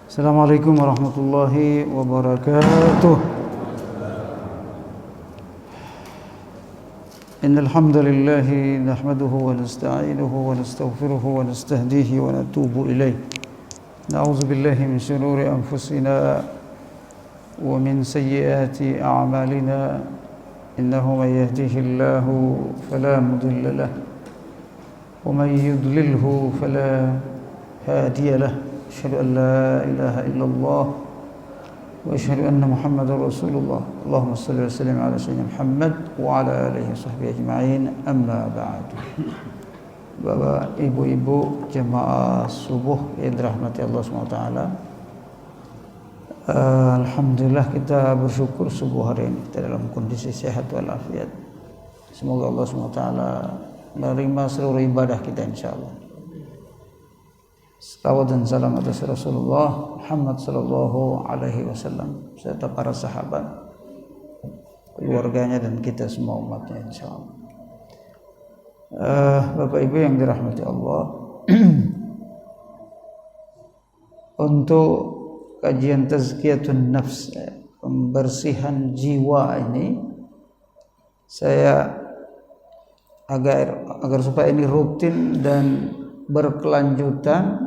Assalamualaikum warahmatullahi wabarakatuh. Innal hamdalillah nahmaduhu wa nasta'inuhu wa nastaghfiruhu wa nastahdihi wa natubu ilayh. Na'udzu billahi min shururi anfusina wa min sayyiati a'malina. Innahu may yahdihillahu fala mudilla lahu ومن يضلله فلا هادي له أشهد أن لا إله إلا الله وأشهد أن محمدا رسول الله اللهم صل وسلم على سيدنا محمد وعلى آله وصحبه أجمعين أما بعد. Bapak, ibu-ibu jemaah subuh yang dirahmati Allah SWT, alhamdulillah kita bersyukur subuh hari ini kita dalam kondisi sehat walafiat. Semoga Allah SWT menerima seluruh ibadah kita insyaallah. Salawat dan salam atas Rasulullah Muhammad sallallahu alaihi wasallam serta para sahabat, keluarganya dan kita semua umatnya insyaallah. Bapak Ibu yang dirahmati Allah, untuk kajian tazkiyatun nafs, pembersihan jiwa ini, saya agar supaya ini rutin dan berkelanjutan,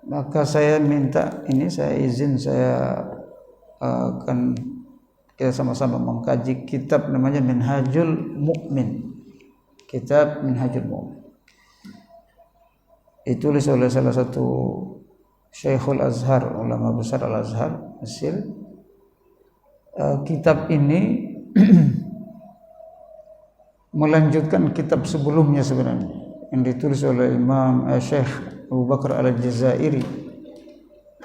maka saya minta ini, saya izin saya akan kita sama-sama mengkaji kitab namanya Minhajul Mu'min. Kitab Minhajul Mu'min ditulis oleh salah satu Syekhul Azhar, ulama besar Al-Azhar Mesir. Kitab ini melanjutkan kitab sebelumnya sebenarnya yang ditulis oleh Imam Syekh Abu Bakar Al-Jazairi,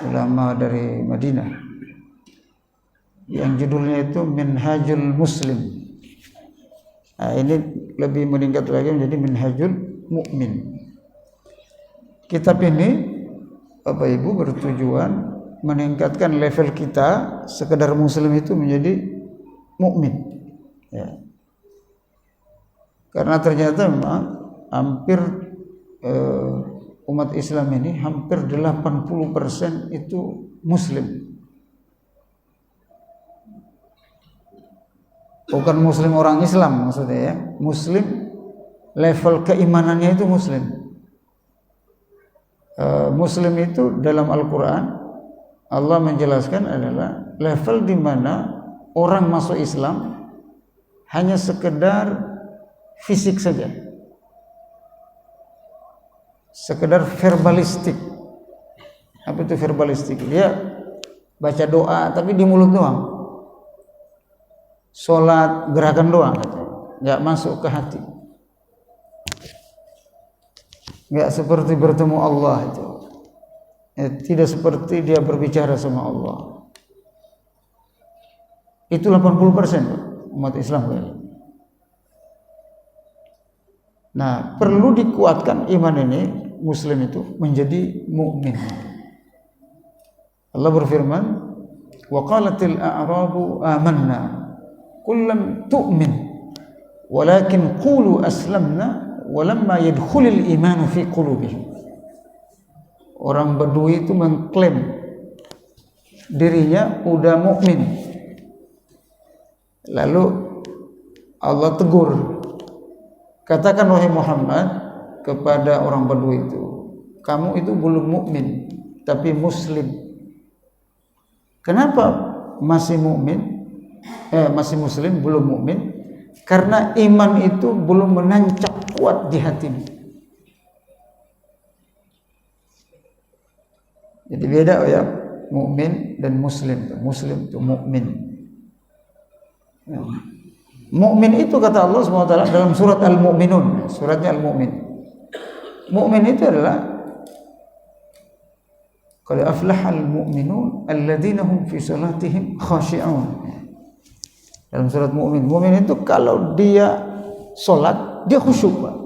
ulama dari Madinah, yang judulnya itu Minhajul Muslim. Nah, ini lebih meningkat lagi menjadi Minhajul Mu'min. Kitab ini Bapak Ibu bertujuan meningkatkan level kita sekedar muslim itu menjadi mukmin, ya. Karena ternyata memang hampir umat Islam ini hampir 80% itu muslim. Bukan muslim orang Islam maksudnya, ya. Muslim level keimanannya itu muslim. Muslim itu dalam Al-Quran Allah menjelaskan adalah level di mana orang masuk Islam hanya sekedar fisik saja, sekedar verbalistik. Apa itu verbalistik? Dia baca doa tapi di mulut doang, sholat gerakan doang, nggak masuk ke hati, nggak seperti bertemu Allah itu, ya, tidak seperti dia berbicara sama Allah. Itu 80% umat Islam. Nah, perlu dikuatkan iman ini, muslim itu menjadi mukmin. Allah berfirman, wa qalatil a'rabu amanna qul lam tu'min walakin qulu aslamna walamma yadkhulul imanu fi qulubihim. Orang Badui itu mengklaim dirinya udah mukmin. Lalu Allah tegur, katakan wahai Muhammad kepada orang Badui itu, kamu itu belum mukmin tapi muslim. Kenapa masih mukmin? Masih muslim belum mukmin? Karena iman itu belum menancap kuat di hatimu. Jadi beda ya, mukmin dan muslim. Muslim itu mukmin. Mukmin itu kata Allah SWT dalam surat Al-Mu'minun, suratnya Al-Mu'min. Mukmin itu adalah qad aflahal mu'minun alladzina hum fi salatihim khashi'un. Dalam surat Mu'min, mukmin itu kalau dia salat dia khusyuk, Pak.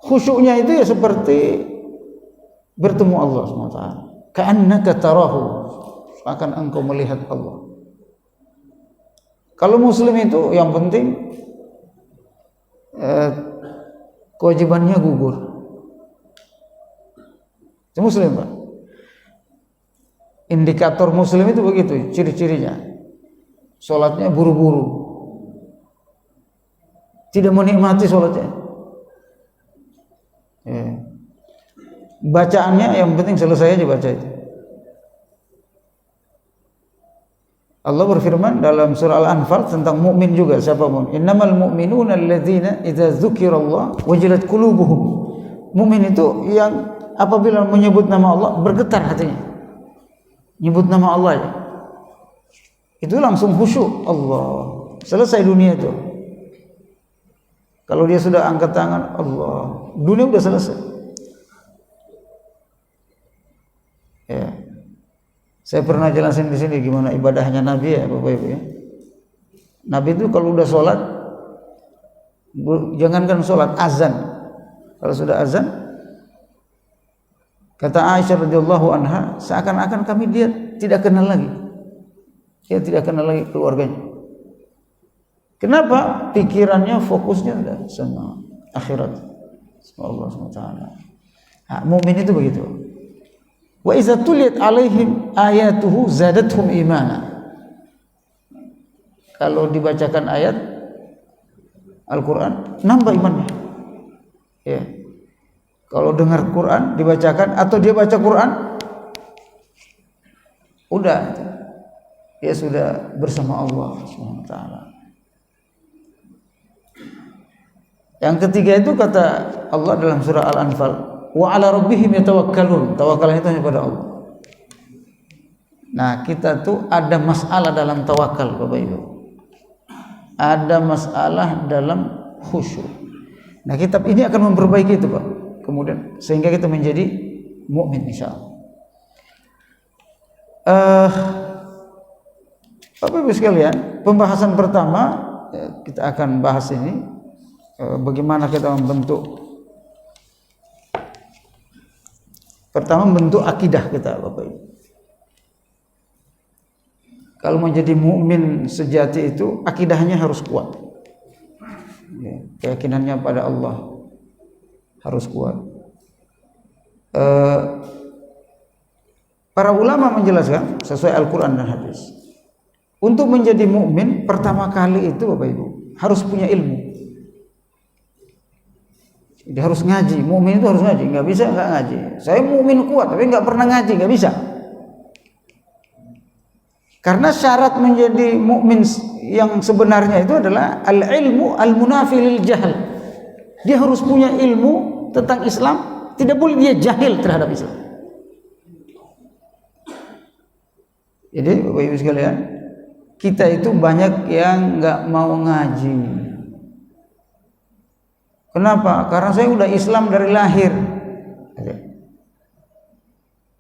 Khusyuknya itu ya seperti bertemu Allah SWT. Ka'annaka tarahu, akan engkau melihat Allah. Kalau muslim itu yang penting kewajibannya gugur. Itu muslim, Pak. Indikator muslim itu begitu, ciri-cirinya. Sholatnya buru-buru, tidak menikmati sholatnya. Bacaannya yang penting selesai aja baca itu. Allah berfirman dalam surah Al-Anfal tentang mukmin juga, siapa mukmin? Innamal mu'minuna alladzina idza dzukirallah wajilat qulubuhum. Mukmin itu yang apabila menyebut nama Allah bergetar hatinya. Nyebut nama Allah ya. Itu langsung khusyuk. Allah. Selesai dunia itu. Kalau dia sudah angkat tangan, Allah, dunia udah selesai. Ya. Saya pernah jelasin di sini gimana ibadahnya Nabi ya, Bapak Ibu ya. Nabi itu kalau udah sholat, jangankan sholat, azan. Kalau sudah azan, kata Aisyah radhiyallahu anha, seakan-akan kami dia tidak kenal lagi. Dia tidak kenal lagi keluarganya. Kenapa? Pikirannya, fokusnya ada sama akhirat, sama Allah SWT. Nah, mukmin itu begitu. Wa iza tuliyat alaihim ayatuhu zadatuhum imana. Kalau dibacakan ayat Al-Quran, nambah imannya. Ya. Kalau dengar Quran dibacakan atau dia baca Quran, udah, dia sudah bersama Allah SWT. Yang ketiga itu kata Allah dalam surah Al-Anfal, wa ala rabbihim yatawakkalun. Tawakal itu hanya pada Allah. Nah, kita tuh ada masalah dalam tawakal, Bapak Ibu. Ada masalah dalam khusyuk. Nah, kitab ini akan memperbaiki itu, Pak. Kemudian sehingga kita menjadi mukmin insyaallah. Bapak Ibu sekalian, pembahasan pertama kita akan bahas ini bagaimana kita membentuk akidah kita, Bapak Ibu. Kalau menjadi mukmin sejati itu akidahnya harus kuat. Keyakinannya pada Allah harus kuat. Para ulama menjelaskan sesuai Al-Quran dan hadis. Untuk menjadi mukmin pertama kali itu, Bapak Ibu, harus punya ilmu. Dia harus ngaji. Mukmin itu harus ngaji. Nggak bisa nggak ngaji. Saya mukmin kuat tapi nggak pernah ngaji, nggak bisa. Karena syarat menjadi mukmin yang sebenarnya itu adalah al-ilmu al-munafi lil jahl. Dia harus punya ilmu tentang Islam, tidak boleh dia jahil terhadap Islam. Jadi Bapak Ibu sekalian, kita itu banyak yang nggak mau ngaji. Kenapa? Karena saya udah Islam dari lahir.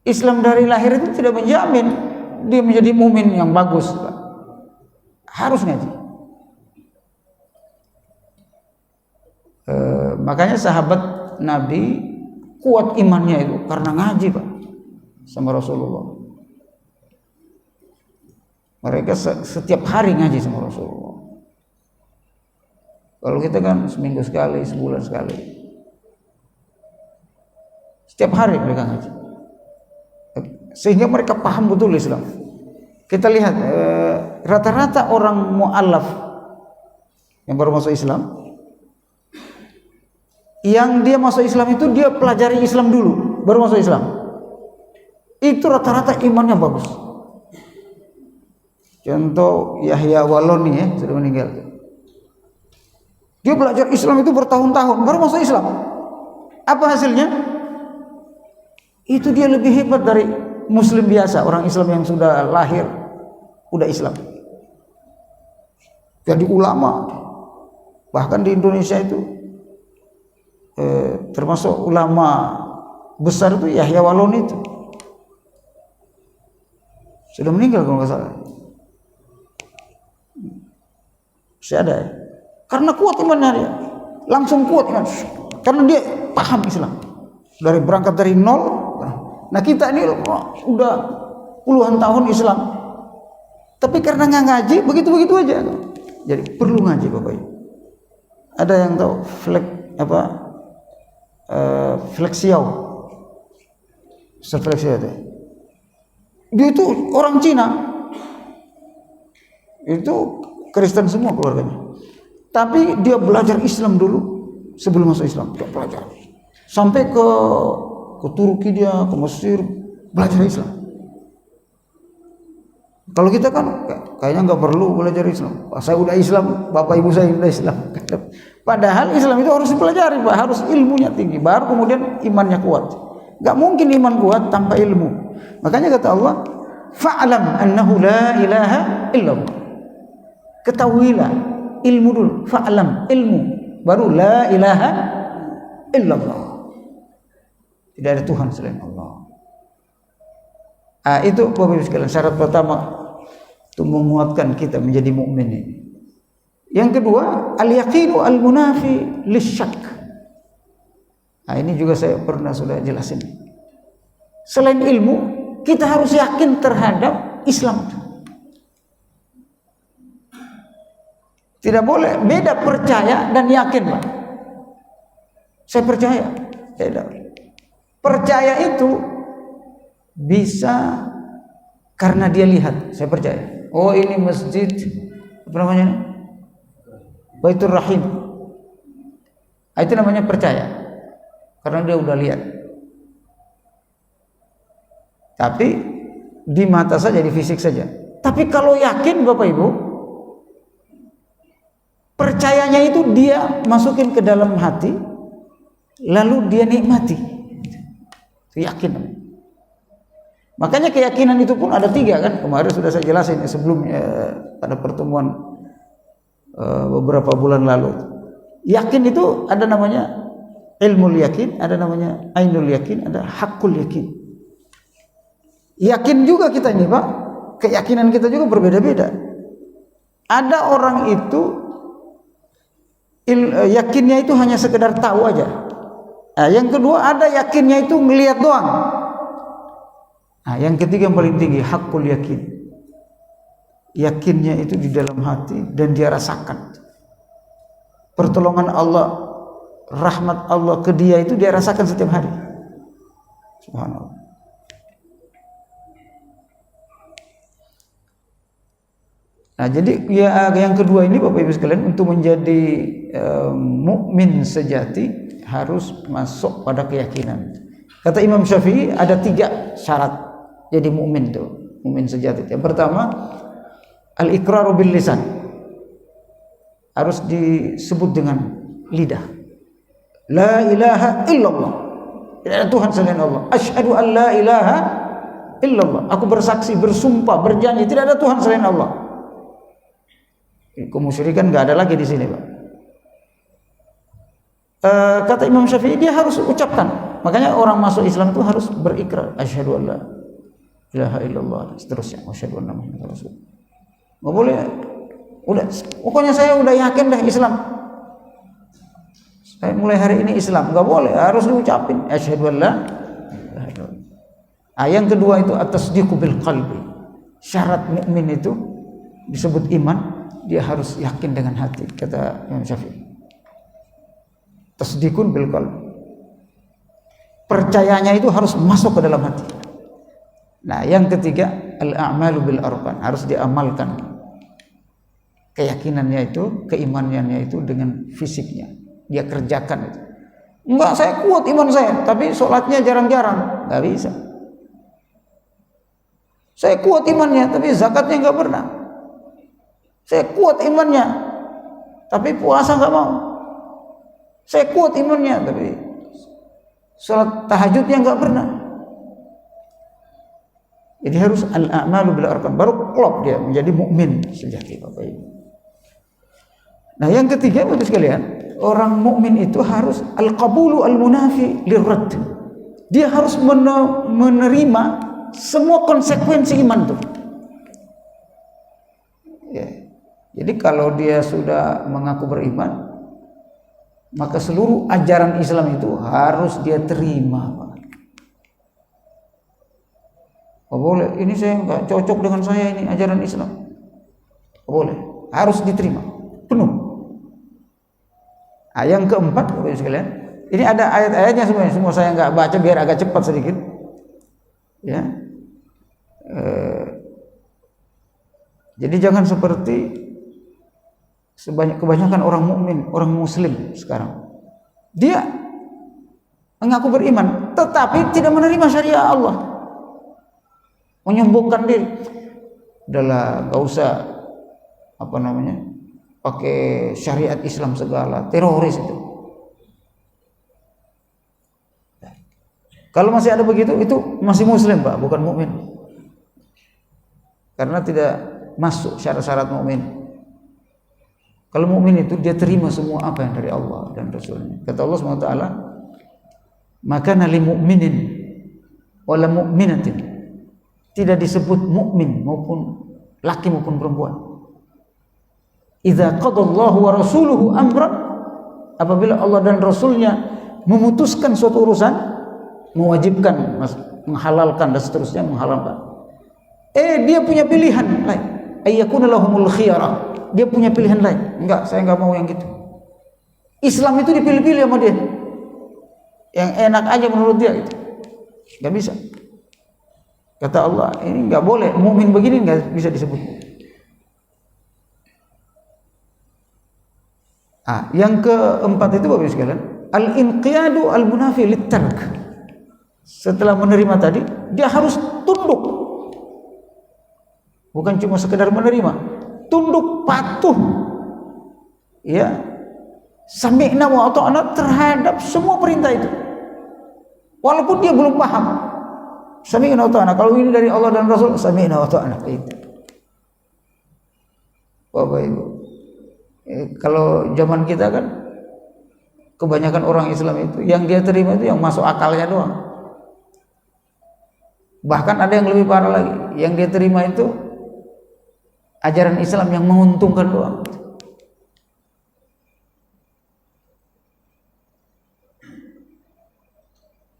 Islam dari lahir itu tidak menjamin dia menjadi mukmin yang bagus, Pak. Harus ngaji. Makanya sahabat Nabi kuat imannya itu karena ngaji, Pak, sama Rasulullah. Mereka setiap hari ngaji sama Rasulullah. Kalau kita kan seminggu sekali, sebulan sekali. Setiap hari mereka ngaji. Sehingga mereka paham betul Islam. Kita lihat rata-rata orang mu'allaf yang baru masuk Islam, yang dia masuk Islam itu dia pelajari Islam dulu, baru masuk Islam. Itu rata-rata imannya bagus. Contoh Yahya Waloni ya, sudah meninggal. Dia belajar Islam itu bertahun-tahun, baru masuk Islam. Apa hasilnya? Itu dia lebih hebat dari Muslim biasa, orang Islam yang sudah lahir, udah Islam. Jadi ulama, bahkan di Indonesia itu termasuk ulama besar itu Yahya Waloni itu. Sudah meninggal kalau nggak salah. Masih ada ya? Karena kuat imannya dia, langsung kuat iman. Karena dia paham Islam. Berangkat dari nol. Nah kita ini udah puluhan tahun Islam, tapi karena nggak ngaji begitu-begitu aja. Jadi perlu ngaji, Bapak Ibu. Ada yang tahu flag apa Flexiau. Ustaz Flexiau itu. Dia itu orang Cina. Itu Kristen semua keluarganya. Tapi dia belajar Islam dulu sebelum masuk Islam. Dia belajar. Sampai ke Turki dia, ke Mesir belajar Islam. Kalau kita kan kayaknya nggak perlu belajar Islam. Saya udah Islam, bapak ibu saya udah Islam. Padahal Islam itu harus dipelajari, Pak. Harus ilmunya tinggi, baru kemudian imannya kuat. Nggak mungkin iman kuat tanpa ilmu. Makanya kata Allah, fa'lam annahu la ilaha illallah. Ketahuilah, ilmu dulu. Fa'lam, ilmu, baru la ilaha illallah. Tidak ada Tuhan selain Allah. Itu Bapak Ibu sekalian, syarat pertama untuk menguatkan kita menjadi mukmin ini. Yang kedua, al-yaqinu al-munafi lisyak. Ini juga saya pernah sudah jelasin. Selain ilmu, kita harus yakin terhadap Islam. Tidak boleh beda percaya dan yakin, Pak. Saya percaya. Tidak. Percaya itu bisa karena dia lihat, saya percaya. Oh, ini masjid apa namanya? Baitur Rahim. Itu namanya percaya. Karena dia udah lihat. Tapi di mata saja, di fisik saja. Tapi kalau yakin Bapak Ibu, percayanya itu dia masukin ke dalam hati, lalu dia nikmati. Yakin. Makanya keyakinan itu pun ada 3 kan. Kemarin sudah saya jelasin sebelumnya pada pertemuan beberapa bulan lalu. Yakin itu ada namanya ilmul yakin, ada namanya ainul yakin, ada hakul yakin. Yakin juga kita ini, Pak. Keyakinan kita juga berbeda-beda. Ada orang itu yakinnya itu hanya sekedar tahu aja. Yang kedua ada yakinnya itu ngelihat doang. Yang ketiga yang paling tinggi hakul yakin. Yakinnya itu di dalam hati dan dia rasakan. Pertolongan Allah, rahmat Allah ke dia itu dia rasakan setiap hari. Subhanallah. Jadi yang kedua ini Bapak Ibu sekalian, untuk menjadi mukmin sejati harus masuk pada keyakinan. Kata Imam Syafi'i ada 3 syarat jadi mukmin itu, mukmin sejati. Yang pertama, al-iqraru bil lisan. Harus disebut dengan lidah. La ilaha illallah. Tidak ada Tuhan selain Allah. Asyhadu an la ilaha illallah. Aku bersaksi, bersumpah, berjanji tidak ada Tuhan selain Allah. Kemusyrikan enggak ada lagi di sini, Pak. Kata Imam Syafi'i dia harus ucapkan. Makanya orang masuk Islam itu harus berikrar, asyhadu an la ilaha illallah, seterusnya, asyhadu anna muhammadar rasul. Enggak boleh udah pokoknya saya udah yakin dah Islam. Saya mulai hari ini Islam, enggak boleh, harus diucapin asyhadu an la ilaha illallah. Yang kedua itu at-tasdiqu bil qalbi. Syarat mukmin itu disebut iman, dia harus yakin dengan hati, kata Imam Syafi'i. Tasdiqun bil qalbi. Percayanya itu harus masuk ke dalam hati. Yang ketiga al-a'malu bil arkan, harus diamalkan keyakinannya itu, keimanannya itu dengan fisiknya. Dia kerjakan itu. Enggak, saya kuat iman saya, tapi sholatnya jarang-jarang, enggak bisa. Saya kuat imannya, tapi zakatnya enggak pernah. Saya kuat imannya, tapi puasa enggak mau. Saya kuat imannya, tapi sholat tahajudnya enggak pernah. Jadi harus al-a'malu bil arkan, baru klop dia menjadi mukmin sejati, Bapak Ibu. Yang ketiga Bapak sekalian, orang mukmin itu harus al-qabulu al-munafi lirrad. Dia harus menerima semua konsekuensi iman itu. Jadi kalau dia sudah mengaku beriman, maka seluruh ajaran Islam itu harus dia terima, Pak. Oh, boleh, ini saya nggak cocok dengan saya, ini ajaran Islam. Oh, boleh, harus diterima penuh. Yang keempat, Bapak sekalian, Ini ada ayat-ayatnya semuanya. Semua saya nggak baca biar agak cepat sedikit. Ya. Jadi jangan seperti kebanyakan orang mukmin, orang muslim sekarang. Dia mengaku beriman, tetapi tidak menerima syariat Allah. Menyombongkan diri. Udahlah, nggak usah pakai syariat Islam segala, teroris itu. Kalau masih ada begitu, itu masih muslim, Pak, bukan mukmin. Karena tidak masuk syarat-syarat mukmin. Kalau mukmin itu dia terima semua apa yang dari Allah dan Rasulnya. Kata Allah SWT, maka nali mu'minin wala mu'minatin, tidak disebut mukmin maupun laki maupun perempuan. Idza qadallahu wa rasuluhu amran, apabila Allah dan Rasulnya memutuskan suatu urusan, mewajibkan, menghalalkan dan seterusnya, menghalalkan. Dia punya pilihan lain. Ayyakuna lahumul khiyara. Dia punya pilihan lain. Enggak, saya enggak mau yang gitu. Islam itu dipilih-pilih sama dia. Yang enak aja menurut dia itu. Enggak bisa. Kata Allah, ini enggak boleh. Mukmin begini enggak bisa disebut. Yang keempat itu Bapak Ibu sekalian, al-inqiyadu al-munafi lit-tark. Setelah menerima tadi, dia harus tunduk. Bukan cuma sekedar menerima, tunduk, patuh. Ya. Sami'na wa ata'na terhadap semua perintah itu. Walaupun dia belum paham. Sami'na wa ata'na, kalau ini dari Allah dan Rasul, sami'na wa ata'na. Itu. Bapak Ibu. Kalau zaman kita kan kebanyakan orang Islam itu yang dia terima itu yang masuk akalnya doang. Bahkan ada yang lebih parah lagi, yang dia terima itu ajaran Islam yang menguntungkan doang.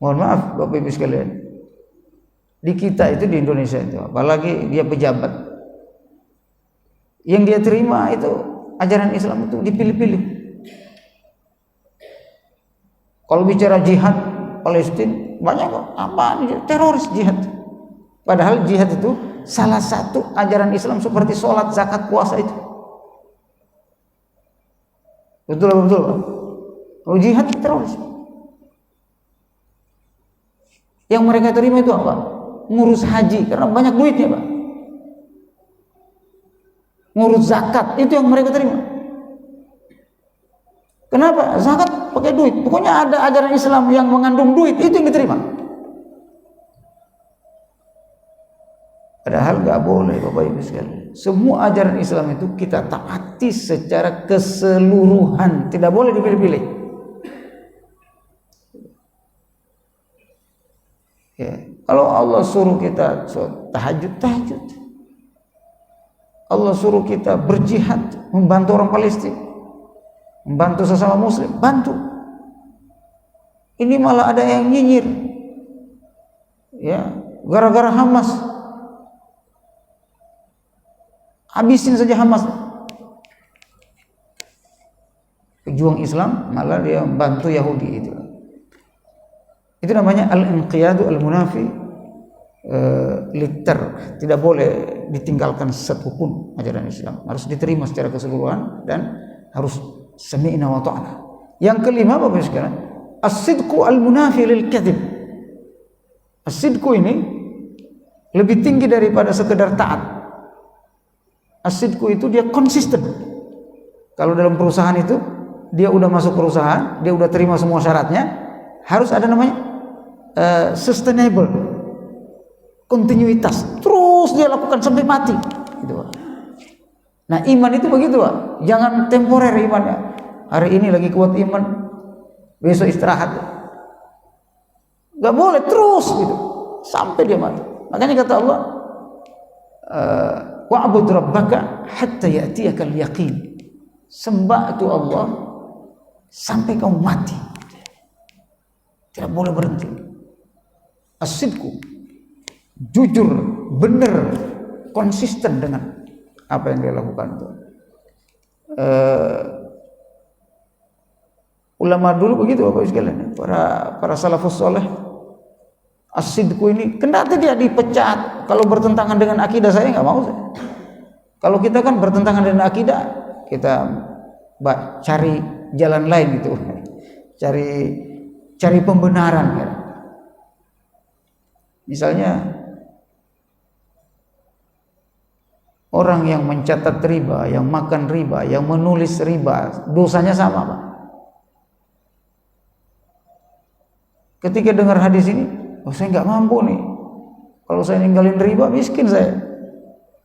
Mohon maaf Bapak Ibu sekalian, di kita itu, di Indonesia itu, apalagi dia pejabat, yang dia terima itu ajaran Islam itu dipilih-pilih. Kalau bicara jihad Palestina, banyak kok, teroris jihad. Padahal jihad itu salah satu ajaran Islam seperti sholat, zakat, puasa itu. Betul. Kalau jihad teroris. Yang mereka terima itu apa? Ngurus haji, karena banyak duitnya, Pak. Ngurus zakat, itu yang mereka terima. Kenapa? Zakat pakai duit. Pokoknya ada ajaran Islam yang mengandung duit, itu yang diterima. Padahal nggak boleh Bapak Ibu sekalian. Semua ajaran Islam itu kita taati secara keseluruhan, tidak boleh dipilih-pilih. Ya. Kalau Allah suruh kita tahajud. Allah suruh kita berjihad, membantu orang Palestina, membantu sesama Muslim, bantu. Ini malah ada yang nyinyir, ya, gara-gara Hamas, habisin saja Hamas. Pejuang Islam malah dia membantu Yahudi itu. Itu namanya al-inqiyadu al-munafi liter. Tidak boleh ditinggalkan satu pun ajaran Islam. Harus diterima secara keseluruhan dan harus sami'na wa ta'na. Yang kelima Bapak sekalian, as-sidqu al-munafi lil kadhib. As-sidqu ini lebih tinggi daripada sekedar taat. As-sidqu itu dia konsisten. Kalau dalam perusahaan itu dia udah masuk perusahaan, dia udah terima semua syaratnya, harus ada namanya sustainable, kontinuitas, terus dia lakukan sampai mati gitu, Pak. Nah iman itu begitu, Pak. Jangan temporer imannya, hari ini lagi kuat iman, besok istirahat. Gak boleh, terus gitu sampai dia mati. Makanya kata Allah, wa'bud rabbaka hatta ya'tiyakal yaqin. Sembah itu Allah sampai kamu mati, tidak boleh berhenti. As-sidqu, jujur, benar, konsisten dengan apa yang dia lakukan itu. Ulama dulu begitu Bapak sekalian, para salafus soleh. As-sidqu ini kendati dia dipecat kalau bertentangan dengan akidah, saya nggak mau. Kalau kita kan bertentangan dengan akidah, kita cari jalan lain gitu, cari pembenaran ya. Misalnya orang yang mencatat riba, yang makan riba, yang menulis riba, dosanya sama Pak. Ketika dengar hadis ini, oh saya nggak mampu nih, kalau saya ninggalin riba miskin saya,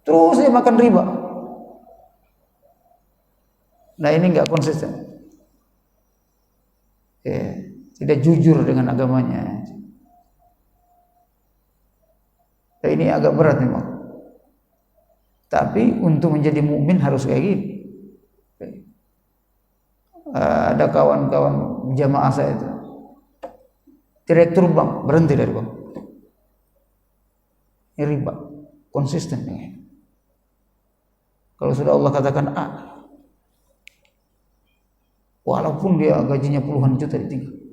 terus saya makan riba. Nah ini nggak konsisten, tidak jujur dengan agamanya. Nah, ini agak berat memang. Tapi untuk menjadi mukmin harus kayak gini. Ada kawan-kawan jamaah saya itu, direktur bank berhenti dari bank. Ini riba, konsisten nih. Kalau sudah Allah katakan A, walaupun dia gajinya puluhan juta ditinggal.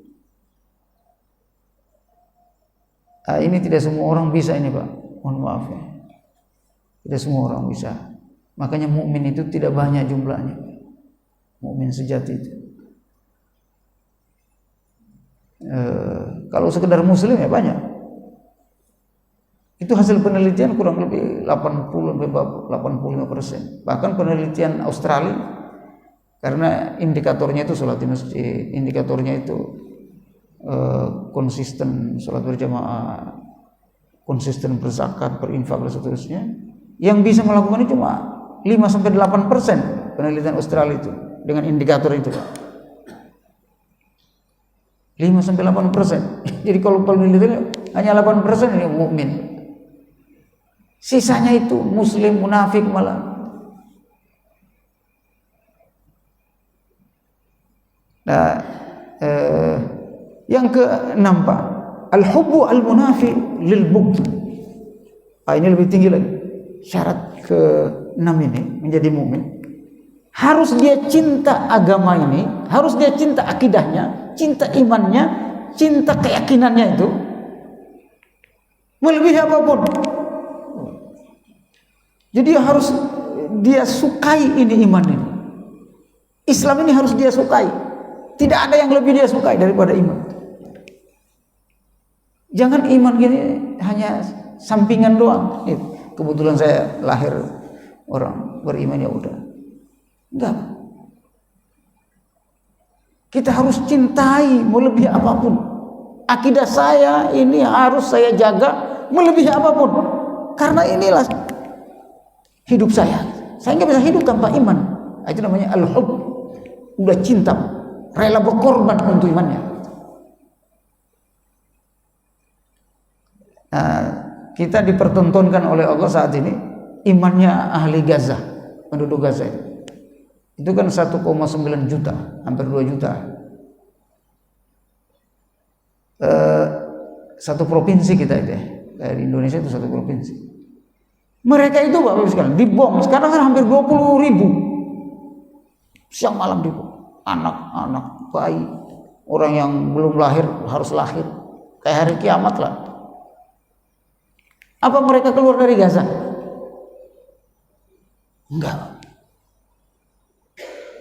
Ini tidak semua orang bisa ini Pak, mohon maaf ya. Tidak semua orang bisa. Makanya mukmin itu tidak banyak jumlahnya. Mukmin sejati itu. Kalau sekedar muslim ya banyak. Itu hasil penelitian kurang lebih 80-85%. Bahkan penelitian Australia, karena indikatornya itu sholat di masjid, indikatornya itu konsisten sholat berjamaah, konsisten berzakat, berinfak dan seterusnya. Yang bisa melakukan itu cuma 5-8% penelitian Australia itu dengan indikator itu. 5-8%. Jadi kalau penelitian hanya 8% ini mukmin. Sisanya itu muslim, munafik malah. Nah, yang ke-6 Pak, al-hubbu al-munafi lil bughd. Ini lebih tinggi lagi. Syarat ke-6 ini menjadi mukmin, harus dia cinta agama ini, harus dia cinta akidahnya, cinta imannya, cinta keyakinannya itu melebihi apapun. Jadi harus dia sukai ini iman ini. Islam ini harus dia sukai. Tidak ada yang lebih dia sukai daripada iman. Jangan iman gini hanya sampingan doang. Kebetulan saya lahir orang beriman ya udah. Enggak. Kita harus cintai melebihi apapun. Akidah saya ini harus saya jaga melebihi apapun. Karena inilah hidup saya. Saya nggak bisa hidup tanpa iman. Itu namanya al-hub. Udah cinta, rela berkorban untuk imannya. Kita dipertontonkan oleh Allah saat ini imannya ahli Gaza, penduduk Gaza itu kan 1,9 juta, hampir 2 juta. Satu provinsi kita itu kayak di Indonesia itu satu provinsi. Mereka itu Bapak sekalian dibom, sekarang kan hampir 20.000 siang malam dibom. Anak-anak, bayi, orang yang belum lahir harus lahir, kayak hari kiamat lah. Apa mereka keluar dari Gaza? Enggak.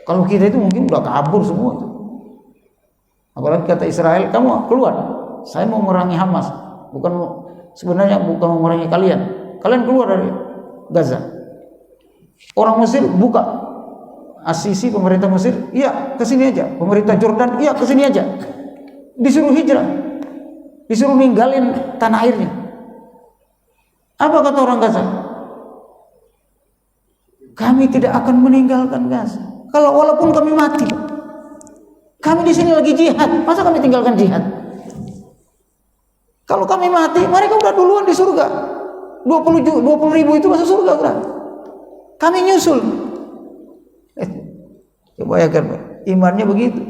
Kalau kita itu mungkin udah kabur semua itu. Apalagi kata Israel, kamu keluar, saya mau memerangi Hamas. Sebenarnya bukan memerangi kalian. Kalian keluar dari Gaza. Orang Mesir buka, As-Sisi pemerintah Mesir, iya ke sini aja. Pemerintah Jordan, iya ke sini aja. Disuruh hijrah, disuruh ninggalin tanah airnya. Apa kata orang Gaza? Kami tidak akan meninggalkan Gaza. Kalau walaupun kami mati, kami di sini lagi jihad. Masa kami tinggalkan jihad? Kalau kami mati, mereka udah duluan di surga. 20.000 itu masuk surga udah. Kami nyusul. Coba ya kan, imannya begitu.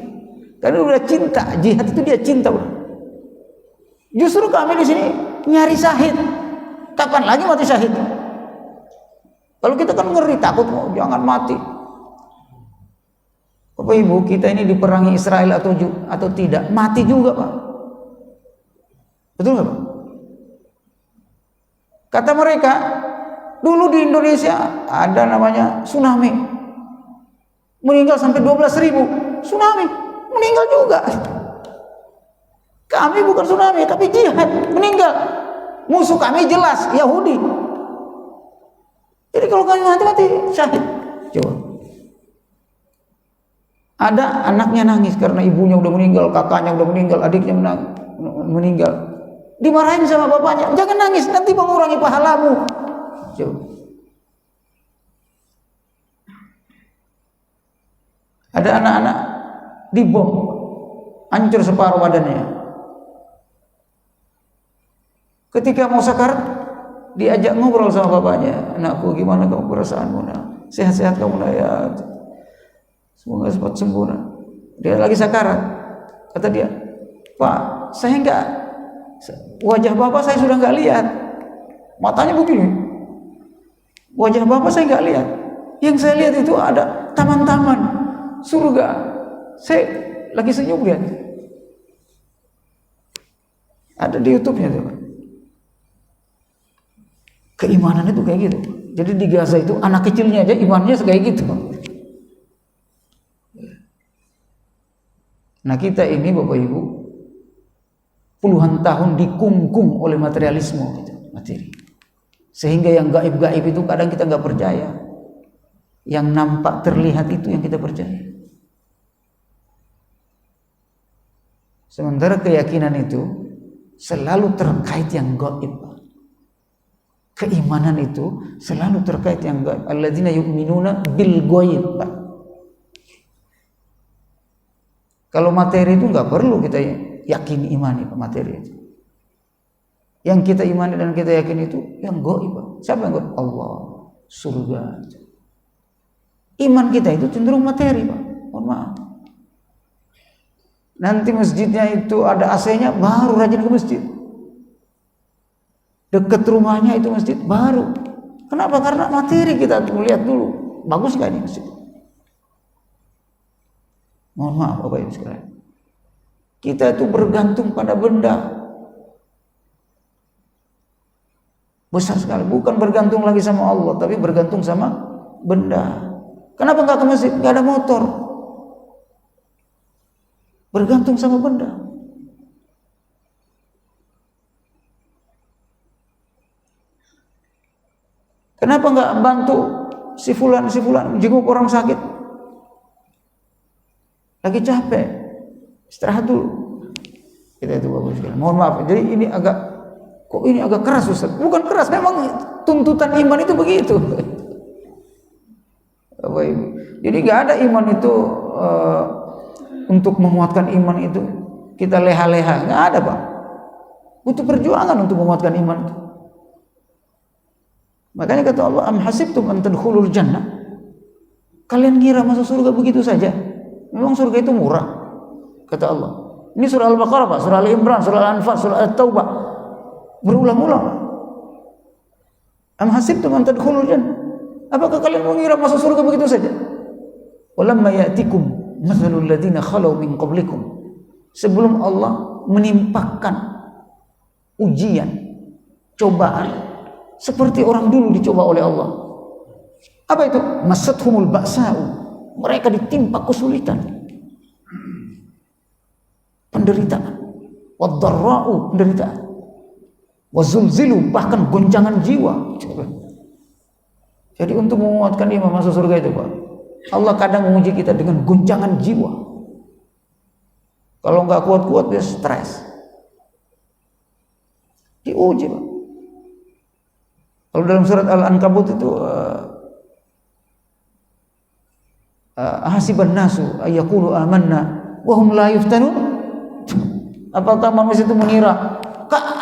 Karena udah cinta, jihad itu dia cinta. Bro. Justru kami di sini nyari syahid. Kapan lagi mati syahid? Kalau kita kan ngeri, takut jangan mati. Bapak Ibu, kita ini diperangi Israel atau tidak, mati juga Pak. Betul nggak Pak? Kata mereka, dulu di Indonesia ada namanya tsunami, meninggal sampai 12.000. Tsunami, meninggal juga. Kami bukan tsunami, tapi jihad, meninggal. Musuh kami jelas, Yahudi. Jadi kalau kami mati syahid. Coba. Ada anaknya nangis karena ibunya udah meninggal, kakaknya udah meninggal, adiknya meninggal. Dimarahin sama bapaknya, jangan nangis, nanti mengurangi pahalamu. Coba. Ada anak-anak dibom, hancur separuh badannya. Ketika mau sakarat, diajak ngobrol sama bapaknya, anakku gimana kamu perasaanmu nak? Sehat-sehat kamu nak ya? Semoga cepat sembuh nak. Dia lagi sakarat, kata dia, Pak, saya enggak, wajah bapak saya sudah enggak lihat, matanya begini, wajah bapak saya enggak lihat, yang saya lihat itu ada taman-taman surga, saya lagi senyum lihat, ada di YouTube-nya tuh. Keimanan itu kayak gitu. Jadi di Gaza itu anak kecilnya aja imannya kayak gitu. Nah kita ini Bapak Ibu puluhan tahun dikungkung oleh materialisme gitu, materi. Sehingga yang gaib-gaib itu kadang kita nggak percaya. Yang nampak terlihat itu yang kita percaya. Sementara keyakinan itu selalu terkait yang gaib. Keimanan itu selalu terkait yang gaib. Alladzina yu'minuna bil ghaib. Kalau materi itu nggak perlu kita yakini imani materi itu. Yang kita imani dan kita yakini itu yang gaib. Siapa yang gaib? Allah, surga. Iman kita itu cenderung materi, Pak. Mohon maaf. Nanti masjidnya itu ada AC-nya, baru rajin ke masjid. Dekat rumahnya itu masjid baru. Kenapa? Karena materi kita melihat dulu. Bagus gak ini masjid? Mohon maaf Bapak Ibu sekalian. Kita itu bergantung pada benda. Besar sekali. Bukan bergantung lagi sama Allah, tapi bergantung sama benda. Kenapa nggak ke masjid? Nggak ada motor. Bergantung sama benda. Kenapa nggak bantu si fulan jenguk orang sakit? Lagi capek, istirahat dulu. Kita itu bagus sekali. Mohon maaf. Jadi ini agak keras Ustaz. Bukan keras, memang tuntutan iman itu begitu. Jadi nggak ada iman itu untuk menguatkan iman itu kita leha-leha, nggak ada Pak. Butuh perjuangan untuk menguatkan iman itu. Makanya kata Allah, am hasibtum an tadkhulul jannah? Kalian ngira masuk surga begitu saja? Memang surga itu murah. Kata Allah. Ini surah Al-Baqarah Pak, surah Al-Imran, surah Al-Anfal, surah At-Taubah. Berulang-ulang. Am hasibtum an tadkhulul jannah? Apakah kalian mengira masuk surga begitu saja? Walamma ya'tikum mathalul ladzina khalau min qablikum. Sebelum Allah menimpakan ujian, cobaan seperti orang dulu dicoba oleh Allah. Apa itu? Masathumul ba'sa'u. Mereka ditimpa kesulitan, penderitaan. Wad-dharra'u, penderitaan. Wazulzilu, bahkan goncangan jiwa. Jadi untuk menguatkan iman masuk surga itu Pak, Allah kadang menguji kita dengan goncangan jiwa. Kalau nggak kuat-kuat dia stres. Diuji Pak. Kalau dalam surat Al-Ankabut itu hasiban nasu ayyaqulu amanna wa hum la yuftanun. Apakah manusia itu mengira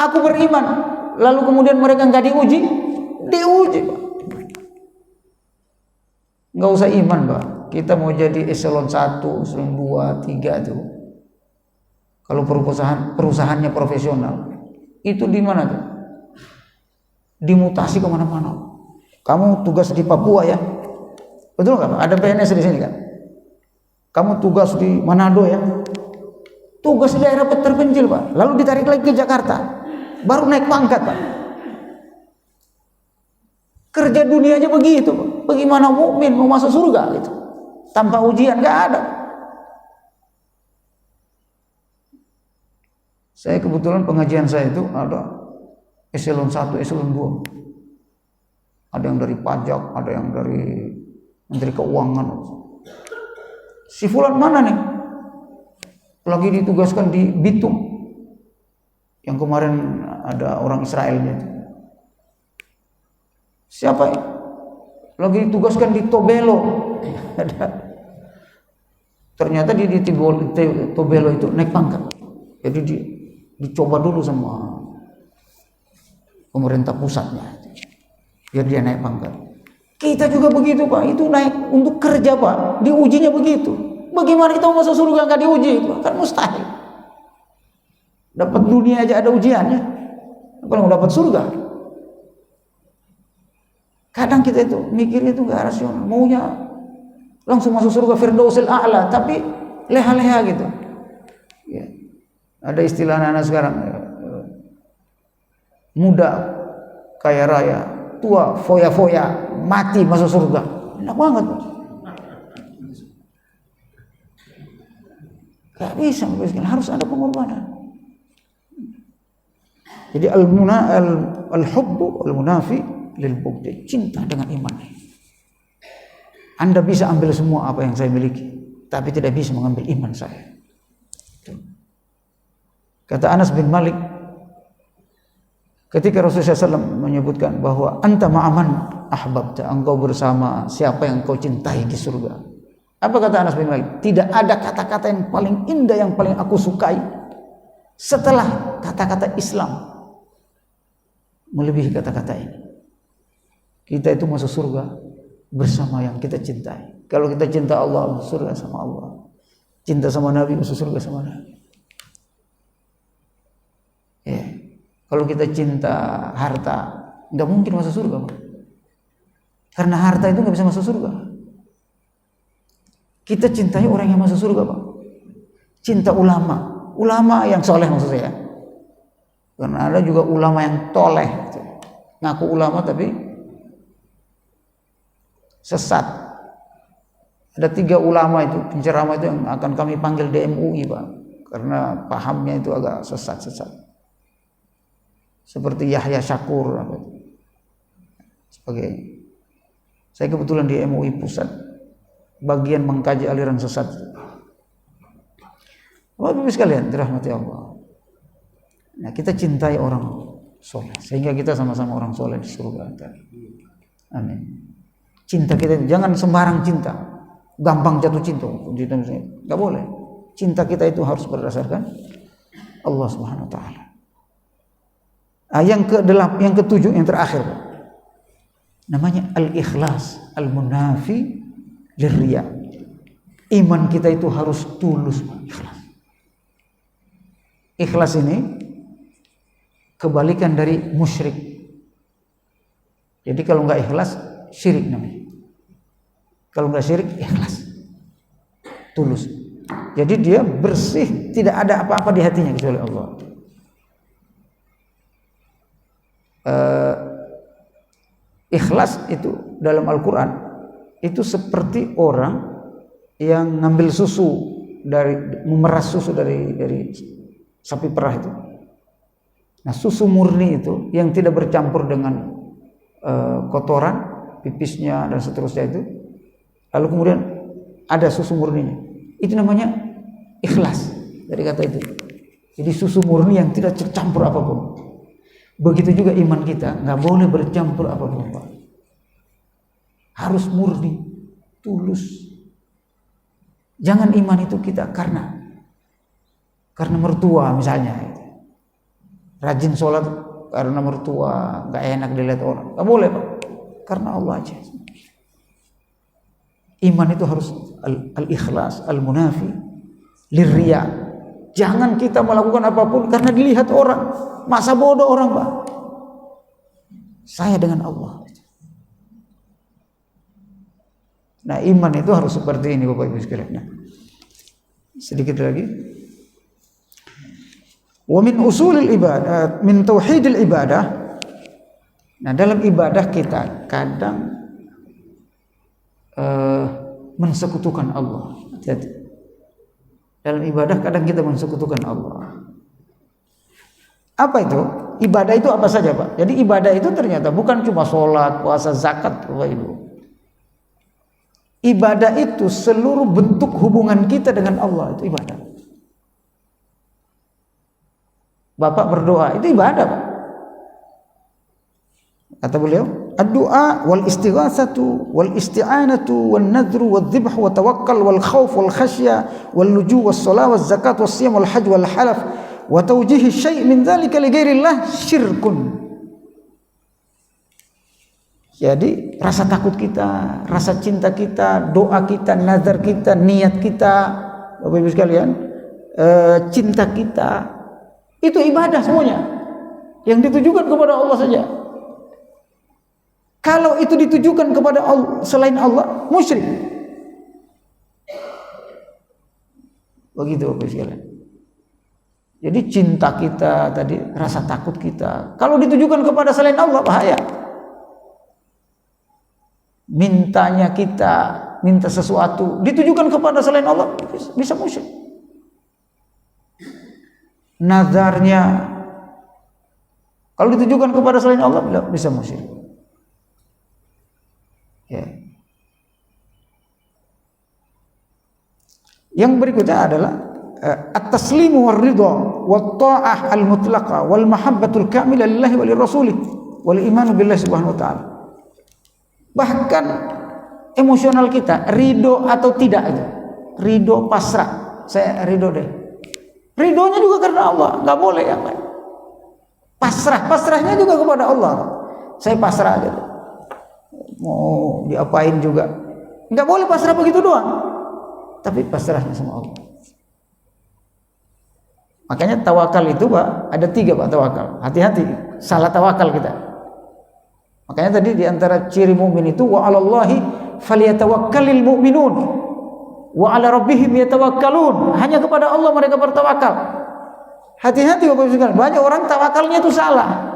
aku beriman lalu kemudian mereka enggak diuji? Diuji, Pak. Enggak usah iman, Pak. Kita mau jadi eselon 1, eselon 2, 3 itu. Kalau perusahaannya profesional, itu di mana tuh? Dimutasi kemana-mana. Kamu tugas di Papua ya, betul nggak Pak? Ada PNS di sini kan? Kamu tugas di Manado ya, tugas di daerah terpencil Pak, lalu ditarik lagi ke Jakarta, baru naik pangkat Pak. Kerja dunia aja begitu Pak. Bagaimana mukmin mau masuk surga gitu tanpa ujian? Nggak ada. Saya kebetulan pengajian saya itu ada eselon 1, eselon 2. Ada yang dari pajak, ada yang dari Menteri Keuangan. Si fulan mana nih? Lagi ditugaskan di Bitung. Yang kemarin ada orang Israelnya itu. Siapa ya? Lagi ditugaskan di Tobelo. Ternyata di Tobelo itu naik pangkat. Jadi dicoba dulu sama pemerintah pusatnya biar dia naik pangkat. Kita juga begitu Pak, itu naik untuk kerja Pak, diujinya begitu. Bagaimana kita mau masuk surga nggak diuji? Kan mustahil. Dapat dunia aja ada ujiannya, kalau mau dapat surga. Kadang kita itu mikirnya itu nggak rasional, maunya langsung masuk surga Firdausil A'la, tapi leha-leha gitu. Ya. Ada istilah anak-anak sekarang, muda kaya raya, tua foya-foya, mati masuk surga. Enak banget. Gak bisa, harus ada pengorbanan. Jadi al-hubbu al-munafi lil-bughdi, cinta dengan iman. Anda bisa ambil semua apa yang saya miliki, tapi tidak bisa mengambil iman saya. Kata Anas bin Malik, ketika Rasulullah SAW menyebutkan bahwa anta ma'aman ahbabta, engkau bersama siapa yang engkau cintai di surga. Apa kata Anas bin Malik? Tidak ada kata-kata yang paling indah, yang paling aku sukai setelah kata-kata Islam melebihi kata-kata ini. Kita itu masuk surga bersama yang kita cintai. Kalau kita cinta Allah, masuk surga sama Allah. Cinta sama Nabi, masuk surga sama Nabi. Ya. Kalau kita cinta harta, nggak mungkin masuk surga, Pak. Karena harta itu nggak bisa masuk surga. Kita cintai orang yang masuk surga, Pak. Cinta ulama yang soleh maksud saya. Karena ada juga ulama yang toleh, ngaku ulama tapi sesat. Ada 3 ulama itu, penceramah itu yang akan kami panggil di MUI, Pak. Karena pahamnya itu agak sesat-sesat. Seperti Yahya Syakur sebagai, saya kebetulan di MUI pusat bagian mengkaji aliran sesat. Bapak-bapak sekalian dirahmati Allah. Nah, kita cintai orang soleh sehingga kita sama-sama orang soleh di surga. Amin. Cinta kita jangan sembarang cinta, gampang jatuh cinta. Nggak boleh. Cinta kita itu harus berdasarkan Allah Subhanahu Wa Taala. Yang ke-7 yang terakhir, namanya al-ikhlas, al-munafi lirriya. Iman kita itu harus tulus, ikhlas. Ikhlas ini kebalikan dari musyrik. Jadi kalau nggak ikhlas, syirik namanya. Kalau nggak syirik, ikhlas, tulus. Jadi dia bersih, tidak ada apa-apa di hatinya kecuali Allah. Ikhlas itu dalam Al-Quran itu seperti orang yang ngambil susu memeras susu dari sapi perah itu. Nah, susu murni itu yang tidak bercampur dengan kotoran, pipisnya dan seterusnya itu, lalu kemudian ada susu murninya, itu namanya ikhlas dari kata itu. Jadi susu murni yang tidak tercampur apapun. Begitu juga iman kita, nggak boleh bercampur apapun, Pak. Harus murni, tulus. Jangan iman itu kita karena mertua misalnya, rajin sholat karena mertua, nggak enak dilihat orang, nggak boleh, Pak. Karena Allah aja. Iman itu harus al-ikhlas, al-munafi lirriya. Jangan kita melakukan apapun karena dilihat orang. Masa bodoh orang, Pak. Saya dengan Allah. Nah, iman itu harus seperti ini, Bapak Ibu sekalian. Sedikit lagi. Wa min usulil ibadah, min tauhidil ibadah. Nah, dalam ibadah kita kadang mensekutukan Allah. Hati-hati. Dalam ibadah kadang kita mensekutukan Allah. Apa itu? Ibadah itu apa saja, Pak? Jadi ibadah itu ternyata bukan cuma sholat, puasa, zakat, Bapak Ibu. Ibadah itu seluruh bentuk hubungan kita dengan Allah, itu ibadah. Bapak berdoa, itu ibadah, Pak. Kata beliau, ad-du'a wal istighatsatu wal isti'anatu wan nadru wal dhibh wa tawakkal wal khauf wal khasyya wal luju' was shalah waz zakat was siyam wal hajj wal halaf wa tawjih syai' min dzalika li ghairillah syirkun. Jadi rasa takut kita, rasa cinta kita, doa kita, nazar kita, niat kita, Bapak Ibu sekalian, cinta kita, itu ibadah semuanya yang ditujukan kepada Allah saja. Kalau itu ditujukan kepada Allah, selain Allah, musyrik. Begitu Bapak sekalian. Jadi cinta kita tadi, rasa takut kita, kalau ditujukan kepada selain Allah, bahaya. Mintanya kita, minta sesuatu ditujukan kepada selain Allah, bisa musyrik. Nazarnya kalau ditujukan kepada selain Allah, bisa musyrik. Ya. Yang berikutnya adalah at-taslimu war-ridha wat-ta'ah al-mutlaqah wal mahabbatul kamilah lillahi wa lirrasulih wal imanu billahi subhanahu wa ta'ala. Bahkan emosional kita ridho atau tidak itu. Ridho pasrah. Saya ridho deh. Ridhonya juga karena Allah, enggak boleh yang lain. Pasrahnya juga kepada Allah. Saya pasrah aja deh. Mau diapain juga nggak boleh pasrah begitu doang, tapi pasrahnya sama Allah. Makanya tawakal itu, Pak, ada 3, Pak, tawakal. Hati-hati salah tawakal kita. Makanya tadi diantara ciri mukmin itu wa 'alallahi falyatawakkalul mu'minun wa 'ala rabbihim yatawakkalun. Hanya kepada Allah mereka bertawakal. Hati-hati Bapak Ibu sekalian, banyak orang tawakalnya itu salah.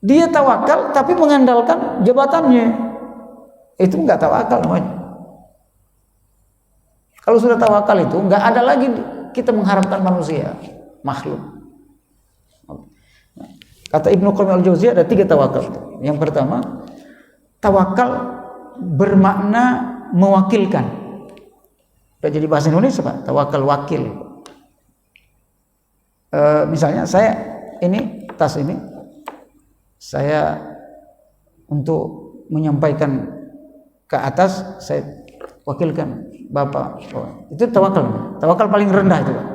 Dia tawakal tapi mengandalkan jabatannya. Itu enggak tawakal namanya. Kalau sudah tawakal itu enggak ada lagi kita mengharapkan manusia, makhluk. Kata Ibnu Qayyim al-Jauziyah ada 3 tawakal. Yang pertama, tawakal bermakna mewakilkan. Udah jadi bahasa Indonesia, Pak, tawakal wakil. Misalnya saya ini tas ini saya untuk menyampaikan ke atas, saya wakilkan Bapak. Itu tawakal. Tawakal paling rendah itu, Pak.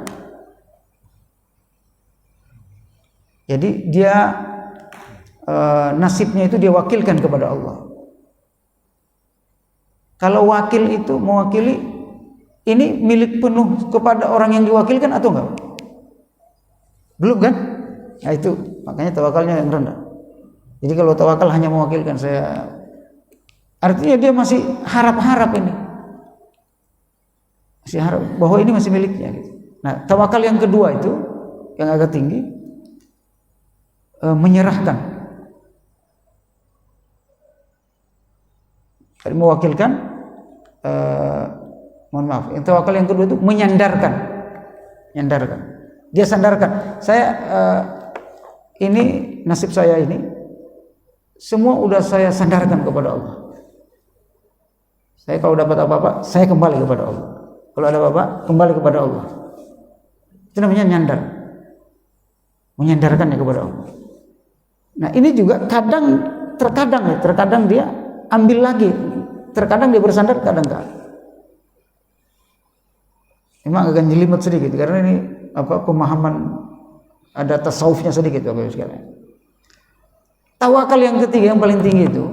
Jadi dia nasibnya itu dia wakilkan kepada Allah. Kalau wakil itu mewakili, ini milik penuh kepada orang yang diwakilkan atau enggak? Belum kan? Nah itu makanya tawakalnya yang rendah. Jadi kalau tawakal hanya mewakilkan, saya artinya dia masih harap-harap ini, masih harap bahwa ini masih miliknya gitu. Nah tawakal yang kedua itu yang agak tinggi, menyerahkan. Tadi mewakilkan, mohon maaf, yang tawakal yang kedua itu menyandarkan. Dia sandarkan, saya ini nasib saya ini semua udah saya sandarkan kepada Allah. Saya kalau dapat apa-apa, saya kembali kepada Allah. Kalau ada apa-apa, kembali kepada Allah. Itu namanya nyandar. Menyandarkannya kepada Allah. Nah ini juga terkadang dia ambil lagi. Terkadang dia bersandar, kadang enggak. Memang agak jelimet sedikit karena ini pemahaman ada tasawufnya sedikit Bapak Ibu sekalian. Tawakal yang ketiga yang paling tinggi itu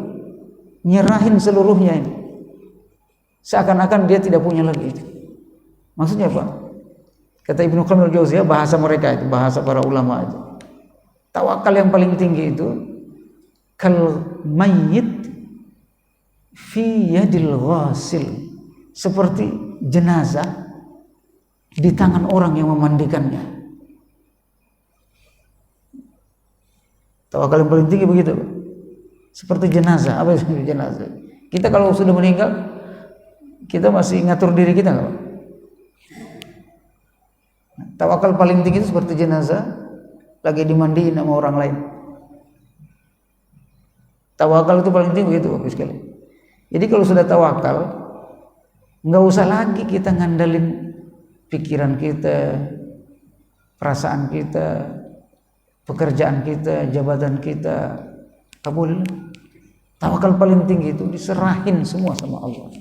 nyerahin seluruhnya ini. Seakan-akan dia tidak punya lagi itu. Maksudnya apa? Kata Ibnu Qayyim al-Jauziyah, bahasa mereka itu, bahasa para ulama itu. Tawakal yang paling tinggi itu kal mayyit fi yadil ghasil seperti jenazah di tangan orang yang memandikannya. Tawakal yang paling tinggi begitu, Pak. Seperti jenazah. Apa itu jenazah? Kita kalau sudah meninggal, kita masih ngatur diri kita nggak, Pak? Tawakal paling tinggi itu seperti jenazah lagi dimandiin sama orang lain. Tawakal itu paling tinggi itu, Bapak sekali. Jadi kalau sudah tawakal, nggak usah lagi kita ngandalin pikiran kita, perasaan kita, pekerjaan kita, jabatan kita. Tak boleh. Tawakal paling tinggi itu diserahin semua sama Allah.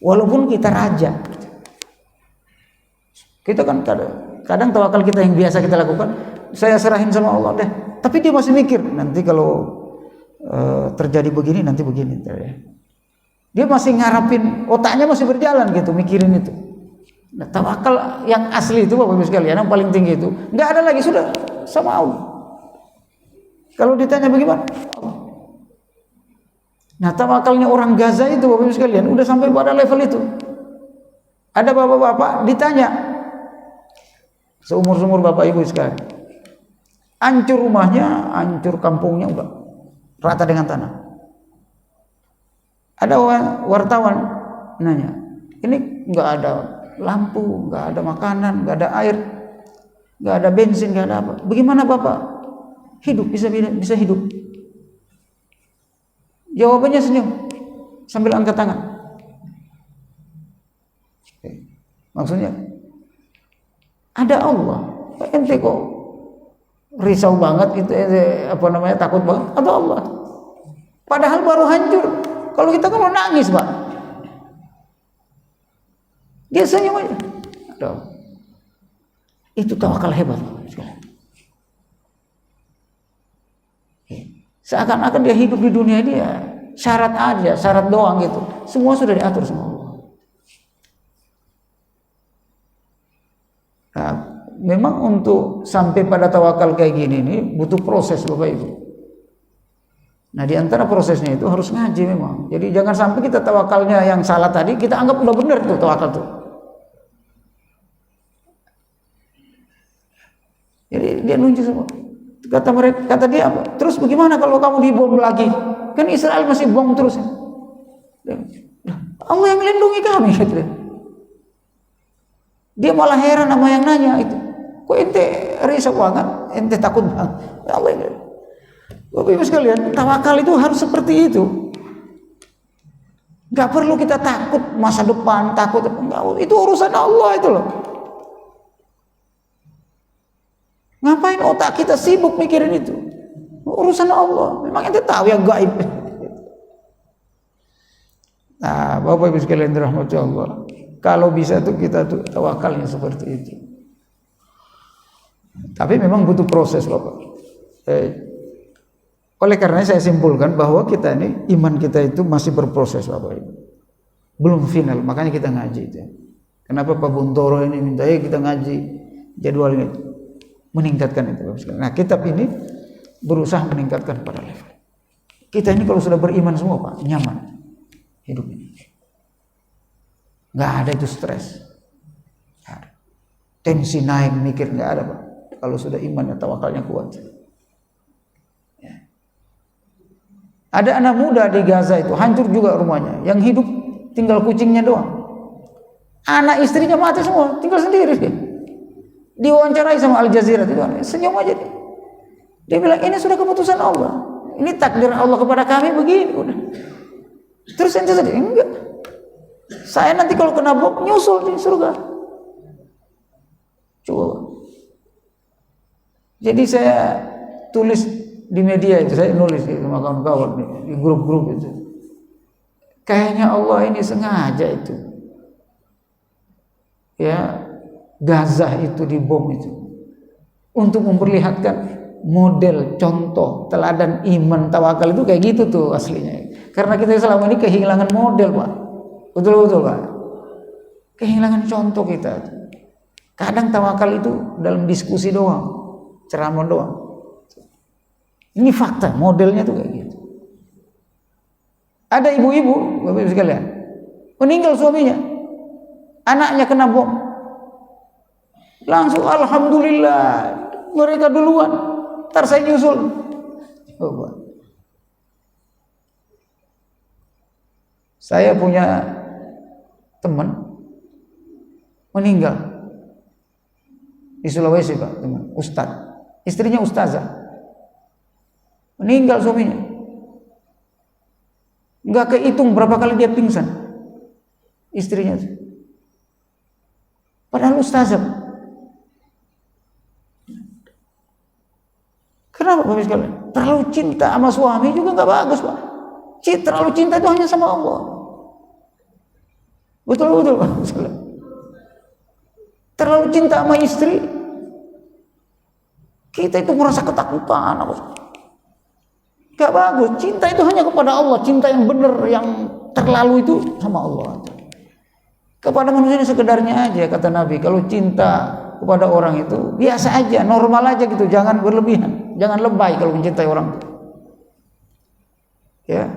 Walaupun kita raja, kita kan kadang tawakal kita yang biasa kita lakukan, saya serahin sama Allah deh. Tapi dia masih mikir, nanti kalau terjadi begini, nanti begini. Dia masih ngarapin, otaknya masih berjalan gitu, mikirin itu. Nah, tawakal yang asli itu Bapak Ibu sekalian, yang paling tinggi itu nggak ada lagi, sudah sama Allah. Kalau ditanya bagaimana? Nah, tawakalnya orang Gaza itu Bapak Ibu sekalian udah sampai pada level itu. Ada bapak-bapak ditanya, seumur-umur Bapak Ibu sekalian, hancur rumahnya, hancur kampungnya, udah rata dengan tanah. Ada wartawan nanya, ini nggak ada lampu, nggak ada makanan, nggak ada air, nggak ada bensin, nggak ada apa. Bagaimana Bapak hidup, bisa hidup? Jawabannya senyum sambil angkat tangan. Maksudnya ada Allah. Ente kok risau banget itu, takut banget? Ada Allah. Padahal baru hancur. Kalau kita kan mau nangis, Pak. Dia senyum aja. Itu tawakal hebat, Pak. Seakan-akan dia hidup di dunia dia syarat aja, syarat doang gitu. Semua sudah diatur sama Allah. Nah, memang untuk sampai pada tawakal kayak gini ini butuh proses Bapak Ibu. Nah, di antara prosesnya itu harus ngaji memang. Jadi jangan sampai kita tawakalnya yang salah tadi kita anggap udah benar tuh tawakal tuh. Jadi dia nunjuk semua. Kata dia apa? Terus bagaimana kalau kamu dibom lagi? Kan Israel masih bom terus. Allah yang melindungi kami, gitu. Dia malah heran sama yang nanya itu. Kok ente risau banget? Ente takut banget? Ya Allah yang Bapak Ibu sekalian, tawakal itu harus seperti itu. Gak perlu kita takut masa depan, takut enggak, itu urusan Allah itu loh. Ngapain otak kita sibuk mikirin itu? Urusan Allah. Memang ente tahu yang gaib. Nah, Bapak Ibu sekalian dirahmati Allah, kalau bisa tuh kita tuh tawakalnya seperti itu. Tapi memang butuh proses, Bapak. Oleh karena saya simpulkan bahwa kita ini, iman kita itu masih berproses, Bapak Ibu. Belum final, makanya kita ngaji itu. Kenapa Pak Buntoro ini minta kita ngaji jadwal ini, meningkatkan itu, Bapak sekalian. Nah, kitab ini berusaha meningkatkan pada level. Kita ini kalau sudah beriman semua, Pak, nyaman hidup ini. Nggak ada itu stres, tensi naik mikir, nggak ada, Pak. Kalau sudah imannya, tawakalnya kuat. Ya. Ada anak muda di Gaza itu hancur juga rumahnya, yang hidup tinggal kucingnya doang. Anak istrinya mati semua, tinggal sendiri dia. Diwawancarai sama Al Jazeera itu, senyum aja dia. Dia bilang ini sudah keputusan Allah, ini takdir Allah kepada kami begini. Udah. Terus ente tadi enggak. Saya nanti kalau kena bom nyusul di surga. Coba. Jadi saya tulis di media itu, saya nulis sama kawan-kawan di grup-grup itu. Kayaknya Allah ini sengaja itu. Ya, Gaza itu dibom itu untuk memperlihatkan model, contoh, teladan iman, tawakal itu kayak gitu tuh aslinya. Karena kita selama ini kehilangan model, Pak. Betul-betul, Pak. Kehilangan contoh kita. Kadang tawakal itu dalam diskusi doang, ceramah doang. Ini fakta, modelnya tuh kayak gitu. Ada ibu-ibu, Bapak Ibu sekalian, meninggal suaminya, anaknya kena bom. Langsung alhamdulillah, mereka duluan, ntar saya nyusul. Coba. Saya punya teman meninggal di Sulawesi, Pak, teman, ustadz. Istrinya ustazah. Meninggal suaminya. Enggak kehitung berapa kali dia pingsan. Istrinya. Padahal ustazah. Kenapa Bapak sekalian? Terlalu cinta sama suami juga enggak bagus, Pak. Terlalu cinta itu hanya sama Allah. Betul Pak. Terlalu cinta sama istri, kita itu merasa ketakutan. Gak bagus. Cinta itu hanya kepada Allah. Cinta yang benar, yang terlalu itu sama Allah. Kepada manusia ini sekedarnya aja, kata Nabi. Kalau cinta kepada orang itu biasa aja, normal aja gitu. Jangan berlebihan, jangan lebay kalau mencintai orang. Ya,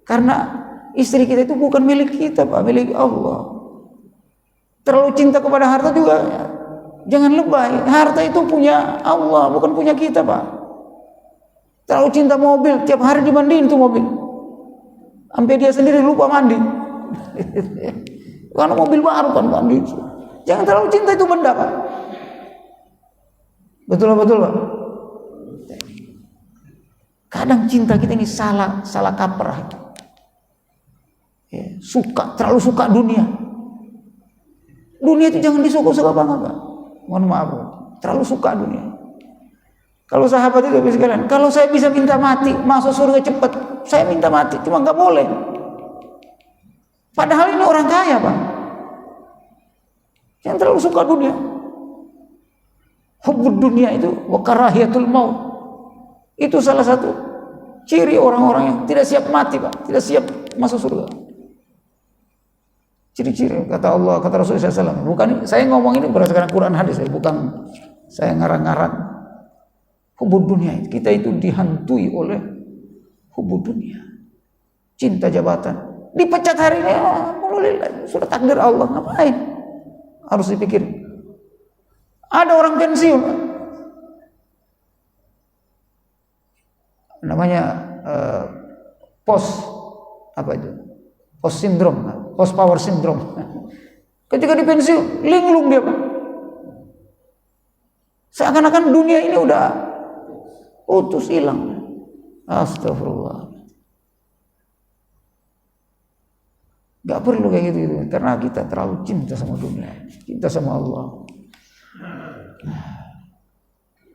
karena istri kita itu bukan milik kita, Pak, milik Allah. Terlalu cinta kepada harta juga, jangan lebay. Harta itu punya Allah, bukan punya kita, Pak. Terlalu cinta mobil, tiap hari dimandiin tuh mobil, sampai dia sendiri lupa mandi. Karena mobil baru kan mandi. Jangan terlalu cinta itu benda, Pak. Betul, Pak. Kadang cinta kita ini salah kaprah. Ya, terlalu suka dunia. Dunia itu jangan disuka-suka banget, Pak. Mohon maaf, terlalu suka dunia. Kalau sahabat itu sekalian, kalau saya bisa minta mati, masuk surga cepat, saya minta mati, cuma nggak boleh. Padahal ini orang kaya, Pak. Yang terlalu suka dunia. Hubbud dunia itu wa karahiyatul maut. Itu salah satu ciri orang-orang yang tidak siap mati, Pak, tidak siap masuk surga. Ciri-ciri kata Allah, kata Rasulullah SAW. Bukan saya ngomong ini berdasarkan Quran hadis, bukan saya ngarang-ngarang. Hubbud dunia, kita itu dihantui oleh hubbud dunia. Cinta jabatan. Dipecat hari ini, alhamdulillah, sudah takdir Allah, ngapain? Harus dipikir. Ada orang pensiun, namanya post power syndrome. Ketika di pensiun, linglung dia, Pak. Seakan-akan dunia ini udah putus, hilang. Astagfirullah. Gak perlu kayak gitu, karena kita terlalu cinta sama dunia, cinta sama Allah.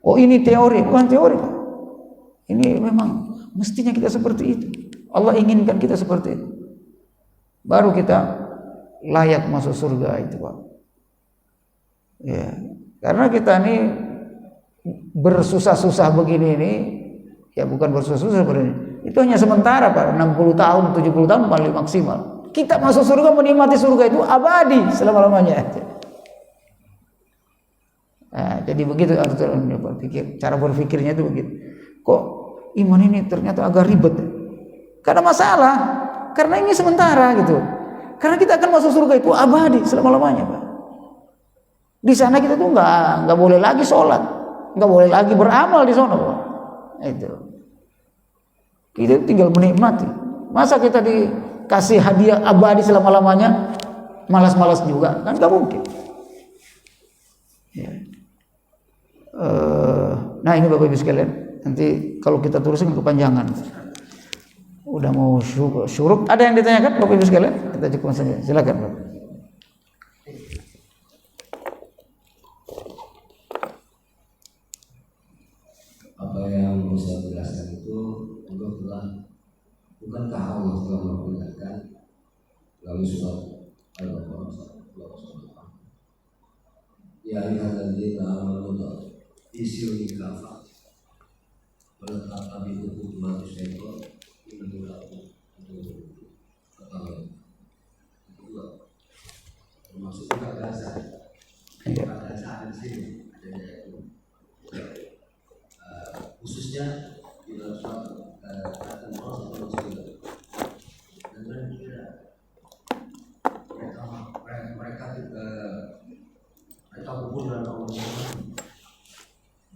Oh, ini teori, bukan teori, Pak. Ini memang mestinya kita seperti itu. Allah inginkan kita seperti itu. Baru kita layak masuk surga itu, Pak. Ya, karena kita ini bersusah-susah begini ini, ya bukan bersusah-susah begini. Itu hanya sementara, Pak. 60 tahun, 70 tahun paling maksimal. Kita masuk surga, menikmati surga itu abadi selama-lamanya. Nah, jadi begitu cara berpikirnya itu begitu. Kok iman ini ternyata agak ribet? Karena masalah, karena ini sementara gitu. Karena kita akan masuk surga itu abadi selama-lamanya, Pak. Di sana kita tuh nggak boleh lagi sholat, nggak boleh lagi beramal di sana, Pak. Itu. Kita tinggal menikmati. Masa kita dikasih hadiah abadi selama-lamanya, malas-malas juga, kan nggak mungkin. Ya. Nah ini Bapak Ibu sekalian, nanti kalau kita teruskan kepanjangan. Udah mau syuruk, ada yang ditanyakan Bapak Ibu sekalian? Kita cukup saja, silakan Bapak. Apa yang bisa jelaskan itu bukankah Allah telah memperingatkan melalui surat Al-Baqarah ya ayyuhalladzina amanu isiru kafa wala tabi'u ma syaitan innahu kedua termasuk kata di sini khususnya di dalam surat Al-Baqarah dan kira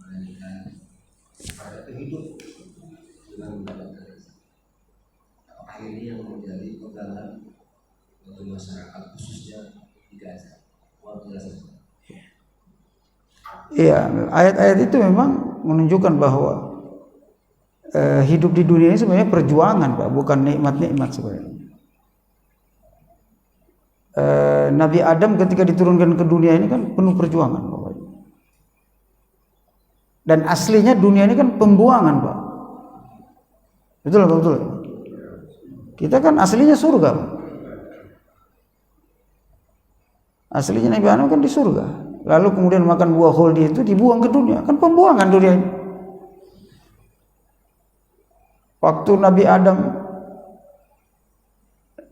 melainkan pada kehidupan dengan mendapatkan rezeki. Apakah ini yang menjadi pegangan bagi masyarakat khususnya di Gaza? Luar biasa. Iya, ayat-ayat itu memang menunjukkan bahwa hidup di dunia ini sebenarnya perjuangan, Pak, bukan nikmat-nikmat sebenarnya. Nabi Adam ketika diturunkan ke dunia ini kan penuh perjuangan, Pak. Dan aslinya dunia ini kan pembuangan, Pak. Betul, Pak, betul. Kita kan aslinya surga, Pak. Aslinya Nabi Adam kan di surga. Lalu kemudian makan buah khuldi itu dibuang ke dunia, kan pembuangan dunia ini. Waktu Nabi Adam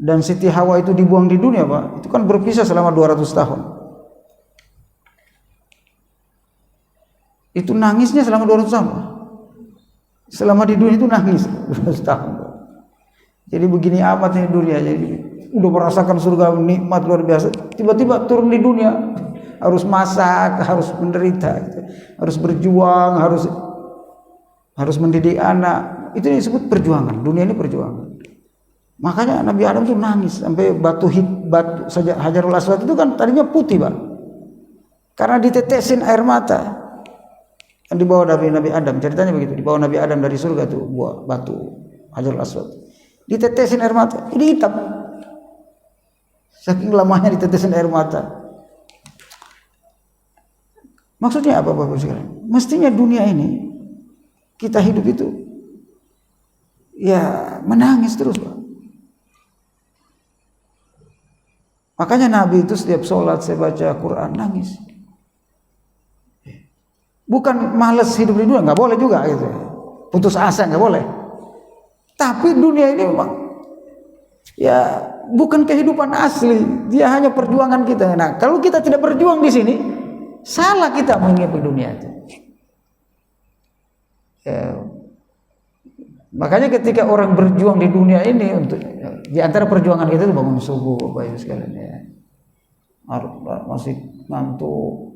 dan Siti Hawa itu dibuang di dunia, Pak, itu kan berpisah selama 200 tahun. Itu nangisnya selama 200 tahun, Pak. Selama di dunia itu nangis 200 tahun, Pak. Jadi begini amat ini dunia, jadi udah merasakan surga nikmat luar biasa, tiba-tiba turun di dunia, harus masak, harus menderita, gitu. Harus berjuang, harus mendidik anak. Itu disebut perjuangan. Dunia ini perjuangan. Makanya Nabi Adam tuh nangis sampai batu saja Hajarul Aswad itu kan tadinya putih, Pak. Karena ditetesin air mata. Yang dibawa dari Nabi Adam, ceritanya begitu, dibawa Nabi Adam dari surga tuh buah batu Hajarul Aswad. Ditetesin air mata, ini hitam. Saking lamanya ditetesin air mata. Maksudnya apa, Bapak sekalian? Mestinya dunia ini kita hidup itu ya menangis terus, Pak. Makanya Nabi itu setiap sholat saya baca Quran nangis. Bukan malas hidup di dunia, nggak boleh juga gitu. Putus asa nggak boleh. Tapi dunia ini memang ya bukan kehidupan asli, dia hanya perjuangan kita. Nah, kalau kita tidak berjuang di sini, salah kita mengikuti dunia itu. Ya, makanya ketika orang berjuang di dunia ini, untuk di antara perjuangan kita itu bangun subuh, Bapak Ibu sekalian ya. Masih ngantuk.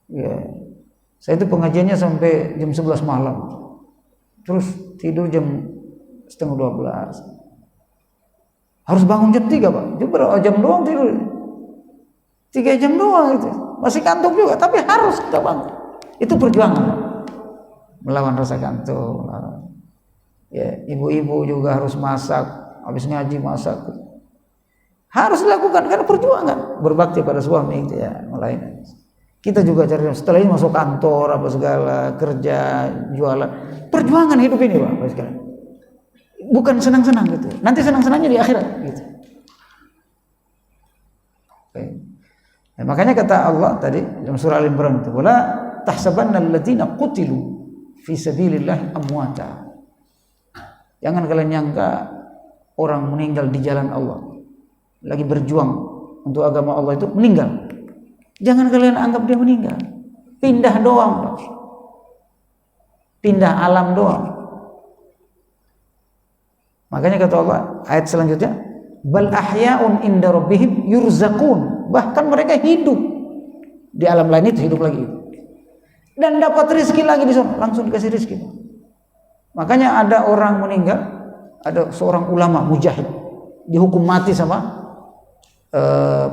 Ya. Saya itu pengajiannya sampai jam 11 malam. Terus tidur jam setengah 12. Harus bangun jam 3, Pak. Jam doang tidur. 3 jam doang itu. Masih kantuk juga, tapi harus kita bangun. Itu perjuangan. Melawan rasa kantuk. Ya, ibu-ibu juga harus masak, habis ngaji masak. Harus dilakukan karena perjuangan. Berbakti pada suami itu ya, lain. Kita juga cari setelah ini masuk kantor apa segala, kerja, jualan. Perjuangan hidup ini, Pak, sekalian. Bukan senang-senang gitu. Nanti senang-senangnya di akhirat gitu. Okay. Nah, makanya kata Allah tadi dalam surah Al-Imran itu, "Wala tahsabanna alladziina qutilu fi sabilillah amwata." Jangan kalian nyangka orang meninggal di jalan Allah, lagi berjuang untuk agama Allah itu meninggal. Jangan kalian anggap dia meninggal. Pindah doang, Pak. Pindah alam doang. Makanya kata Allah ayat selanjutnya, bal ahya'un inda rabbihim yurzaqun. Bahkan mereka hidup di alam lain itu, hidup lagi dan dapat rezeki lagi di sana, langsung dikasih rezeki. Makanya ada orang meninggal, ada seorang ulama mujahid dihukum mati sama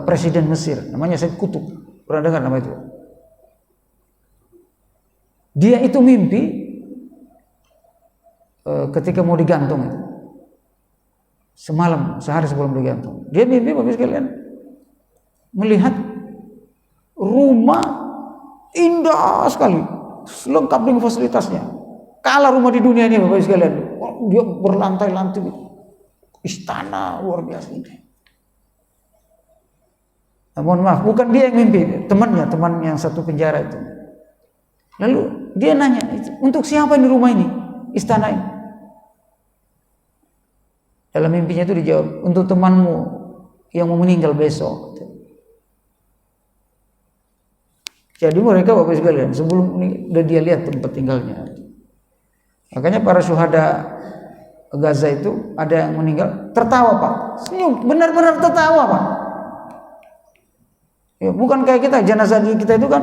presiden Mesir, namanya Said Qutb. Pernah dengar nama itu? Dia itu mimpi ketika mau digantung itu. Sehari sebelum digantung, dia mimpi, Bapak sekalian, melihat rumah indah sekali, lengkap dengan fasilitasnya. Kalah rumah di dunia ini, Bapak sekalian. Dia berlantai-lantai, istana luar biasa ini. Mohon maaf, bukan dia yang mimpi, teman yang satu penjara itu. Lalu dia nanya, untuk siapa ini rumah ini, istana ini? Dalam mimpinya itu dijawab, untuk temanmu yang mau meninggal besok. Jadi mereka, Bapak sekalian, sebelum ini udah dia lihat tempat tinggalnya. Makanya para syuhada Gaza itu ada yang meninggal tertawa, Pak, senyum, benar-benar tertawa, Pak. Ya, bukan kayak kita, jenazah kita itu kan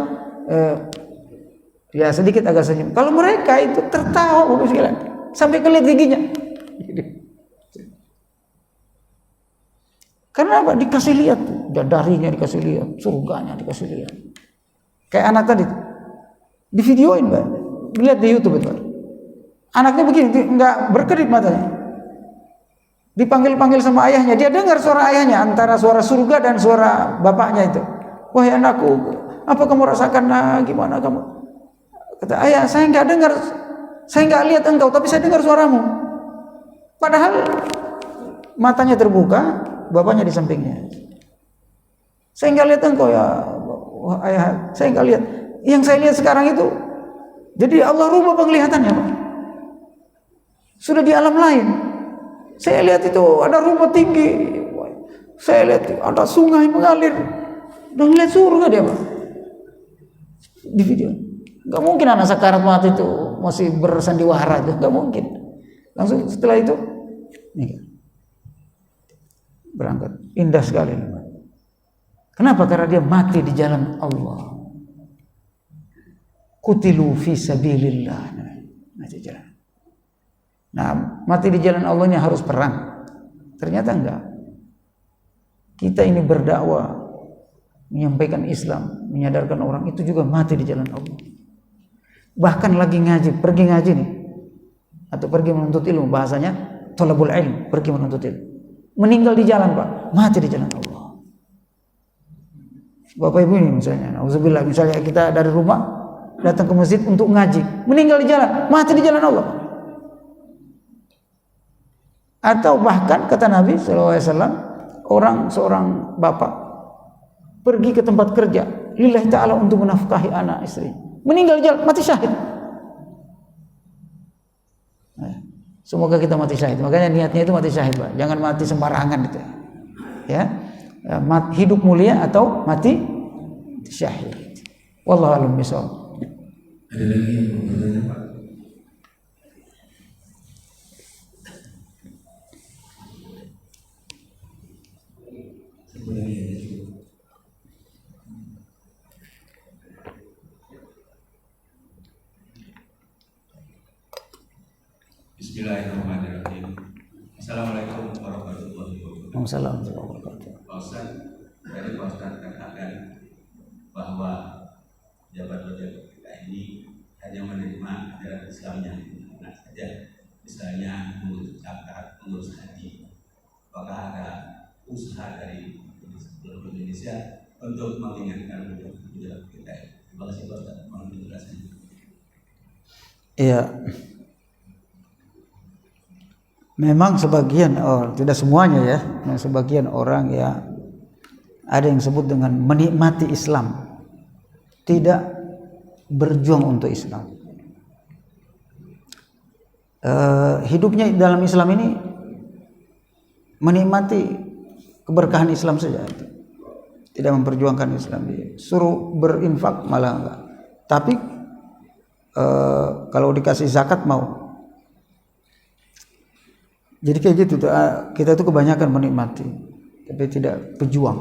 ya sedikit agak senyum. Kalau mereka itu tertawa Bapak sekalian, sampai kelihat giginya. Karena apa? Dikasih lihat, darinya dikasih lihat, surganya dikasih lihat. Kayak anak tadi, di videoin Pak, lihat di YouTube itu. Anaknya begini, nggak berkedip matanya. Dipanggil-panggil sama ayahnya, dia dengar suara ayahnya, antara suara surga dan suara bapaknya itu. Wahai anakku, apa kamu rasakan? Nah, gimana kamu? Kata ayah, saya nggak dengar, saya nggak lihat engkau, tapi saya dengar suaramu. Padahal matanya terbuka, bapaknya di sampingnya. Saya nggak lihat engkau ya, ayah, saya nggak lihat. Yang saya lihat sekarang itu, jadi Allah rubah penglihatannya, Pak. Sudah di alam lain. Saya lihat itu ada rumah tinggi, saya lihat ada sungai mengalir, dan lihat surga dia Pak. Di video. Gak mungkin anak sakarat mati itu masih bersandiwara itu, gak mungkin. Langsung setelah itu, berangkat. Indah sekali. Kenapa? Karena dia mati di jalan Allah. Qutilu fi sabilillah. Mati jalan. Nah, mati di jalan Allahnya harus perang. Ternyata enggak. Kita ini berdakwah, menyampaikan Islam, menyadarkan orang, itu juga mati di jalan Allah. Bahkan lagi ngaji, pergi ngaji nih, atau pergi menuntut ilmu, bahasanya thalabul ilm, pergi menuntut ilmu. Meninggal di jalan Pak, mati di jalan Allah. Bapak Ibu ini misalnya, auzubillah, misalnya kita dari rumah datang ke masjid untuk ngaji, meninggal di jalan, mati di jalan Allah. Atau bahkan kata Nabi SAW, seorang bapak pergi ke tempat kerja lillahi ta'ala untuk menafkahi anak istri, meninggal jalan, mati syahid. Semoga kita mati syahid. Makanya niatnya itu mati syahid Pak, jangan mati sembarangan itu ya. Hidup mulia atau mati syahid. Wallahu a'lam bishawab. Ada lagi yang mau bertanya Pak? Bismillahirrahmanirrahim. Assalamualaikum warahmatullahi wabarakatuh. Waalaikumsalam warahmatullahi wabarakatuh. Pak Ustaz, tadi Pak Ustaz katakan bahwa jabat-jabat kita ini hanya menerima ajaran Islamnya, nah saja, misalnya mengurus zakat, mengurus haji. Apakah ada usaha dari Indonesia untuk mengingatkan jabat kita? Terima kasih Pak Ustaz, mohon penjelasannya. Iya. Memang sebagian, tidak semuanya ya, sebagian orang ya ada yang sebut dengan menikmati Islam, tidak berjuang untuk Islam. Hidupnya dalam Islam ini menikmati keberkahan Islam saja, tidak memperjuangkan Islam. Suruh berinfak malah enggak. Tapi kalau dikasih zakat mau. Jadi kayak gitu, kita itu kebanyakan menikmati, tapi tidak berjuang.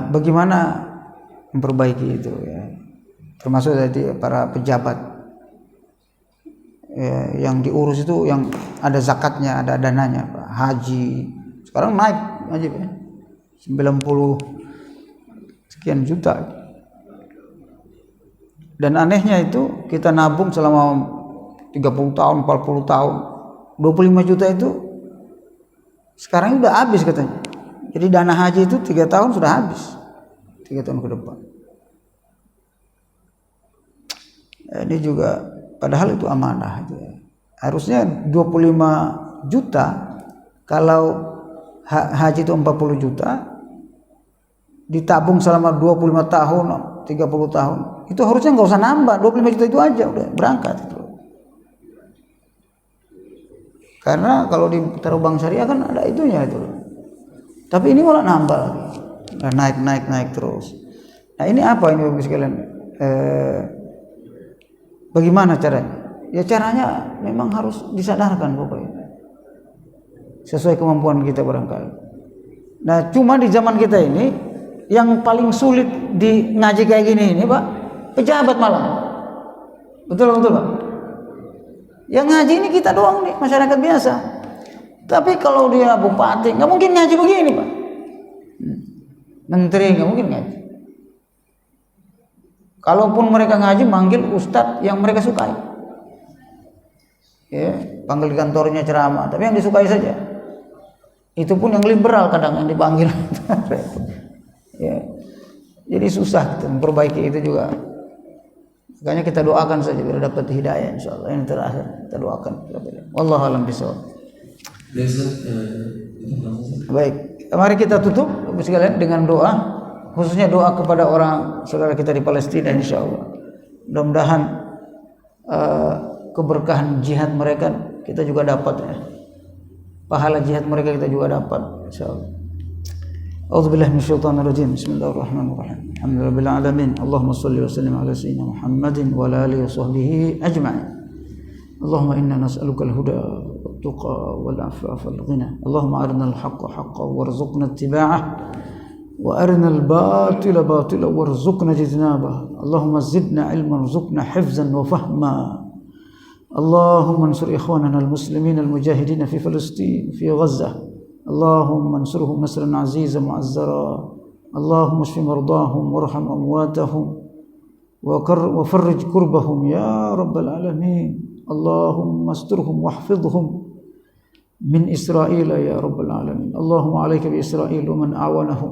Bagaimana memperbaiki itu ya? Termasuk dari para pejabat ya, yang diurus itu yang ada zakatnya, ada dananya, Pak. Haji sekarang naik haji ya, 90 sekian juta. Dan anehnya itu kita nabung selama 30 tahun, 40 tahun. 25 juta itu sekarang udah habis katanya. Jadi dana haji itu 3 tahun sudah habis, 3 tahun ke depan. Ini juga padahal itu amanah itu ya. Harusnya 25 juta, kalau haji itu 40 juta ditabung selama 25 tahun, 30 tahun. Itu harusnya nggak usah nambah, 25 juta itu aja udah berangkat itu. Karena kalau ditaruh bank syariah kan ada itunya itu. Tapi ini malah nambah lagi. Naik terus. Nah, ini apa ini Bapak sekalian? Bagaimana caranya? Ya caranya memang harus disadarkan Bapak. Sesuai kemampuan kita barangkali. Nah, cuma di zaman kita ini yang paling sulit di ngaji kayak gini ini Pak, pejabat malah. Betul Pak. Yang ngaji ini kita doang nih, masyarakat biasa. Tapi kalau dia bupati, nggak mungkin ngaji begini Pak. Menteri nggak mungkin ngaji. Kalaupun mereka ngaji, manggil ustadz yang mereka sukai. Ya, panggil di kantornya ceramah, tapi yang disukai saja. Itu pun yang liberal kadang yang dipanggil. Ya. Jadi susah kita memperbaiki itu juga. Makanya kita doakan saja biar dapat hidayah insyaallah. Yang terakhir kita doakan. Wallahu a'lam bishawab. Baik, mari kita tutup sekalian dengan doa, khususnya doa kepada orang saudara kita di Palestina insyaallah. Mudah-mudahan keberkahan jihad mereka kita juga dapat ya. Pahala jihad mereka kita juga dapat insyaallah. A'udzubillahi minasyaitonir rajim. Bismillahirrahmanirrahim. Alhamdulillahil alamin. Allahumma shalli wa sallim ala sayyidina Muhammadin wa ala alihi washabbihi ajma'in. Allahumma inna nas'aluka al-huda wat-tuqa wal-'afafa wal-ghina. Allahumma arinal haqqa haqqan warzuqna ittiba'ah wa arinal batila batilan warzuqna ijtinabah. Allahumma zidna 'ilman warzuqna hifzan wa fahma. Allahumma ansur ikhwanana al-muslimin al-mujahidin fi Palestin fi Gaza. اللهم انصرهم نصرا عزيزا معزرا اللهم اشف مرضاهم وارحم امواتهم وفرج كربهم يا رب العالمين اللهم استرهم واحفظهم من اسرائيل يا رب العالمين اللهم عليك باسرائيل ومن اعوانهم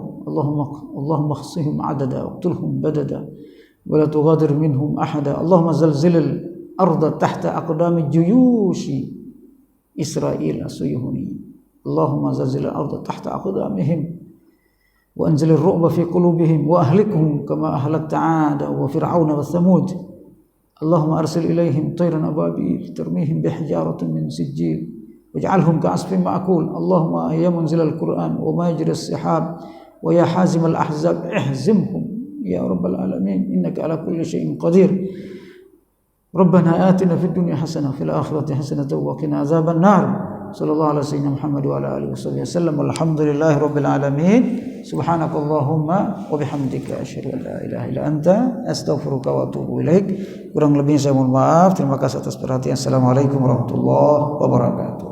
اللهم اخصهم عددا واقتلهم بددا ولا تغادر منهم احدا اللهم زلزل الارض تحت اقدام جيوش اسرائيل الصهيونيين اللهم زلزل الأرض تحت أقدامهم وأنزل الرعب في قلوبهم وأهلكهم كما أهلكت عاد وفرعون وثمود اللهم أرسل إليهم طيرا أبابيل ترميهم بحجارة من سجيل واجعلهم كعصف مأكول اللهم يا منزل القرآن وما يجري السحاب ويا حازم الأحزاب اهزمهم يا رب العالمين إنك على كل شيء قدير ربنا آتنا في الدنيا حسنة وفي الآخرة حسنة وقنا عذاب النار صلى الله على سيدنا محمد وعلى آله وصحبه وسلم والحمد لله رب العالمين سبحانك اللهم وبحمدك أشهد أن لا إله إلا أنت أستغفرك وأتوب إليك. Kurang lebihnya saya mohon maaf. Terima kasih atas perhatian. Assalamualaikum warahmatullahi wabarakatuh.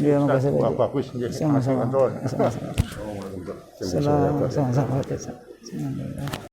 Ya, makasih. Bagus. Sama-sama. Sama-sama.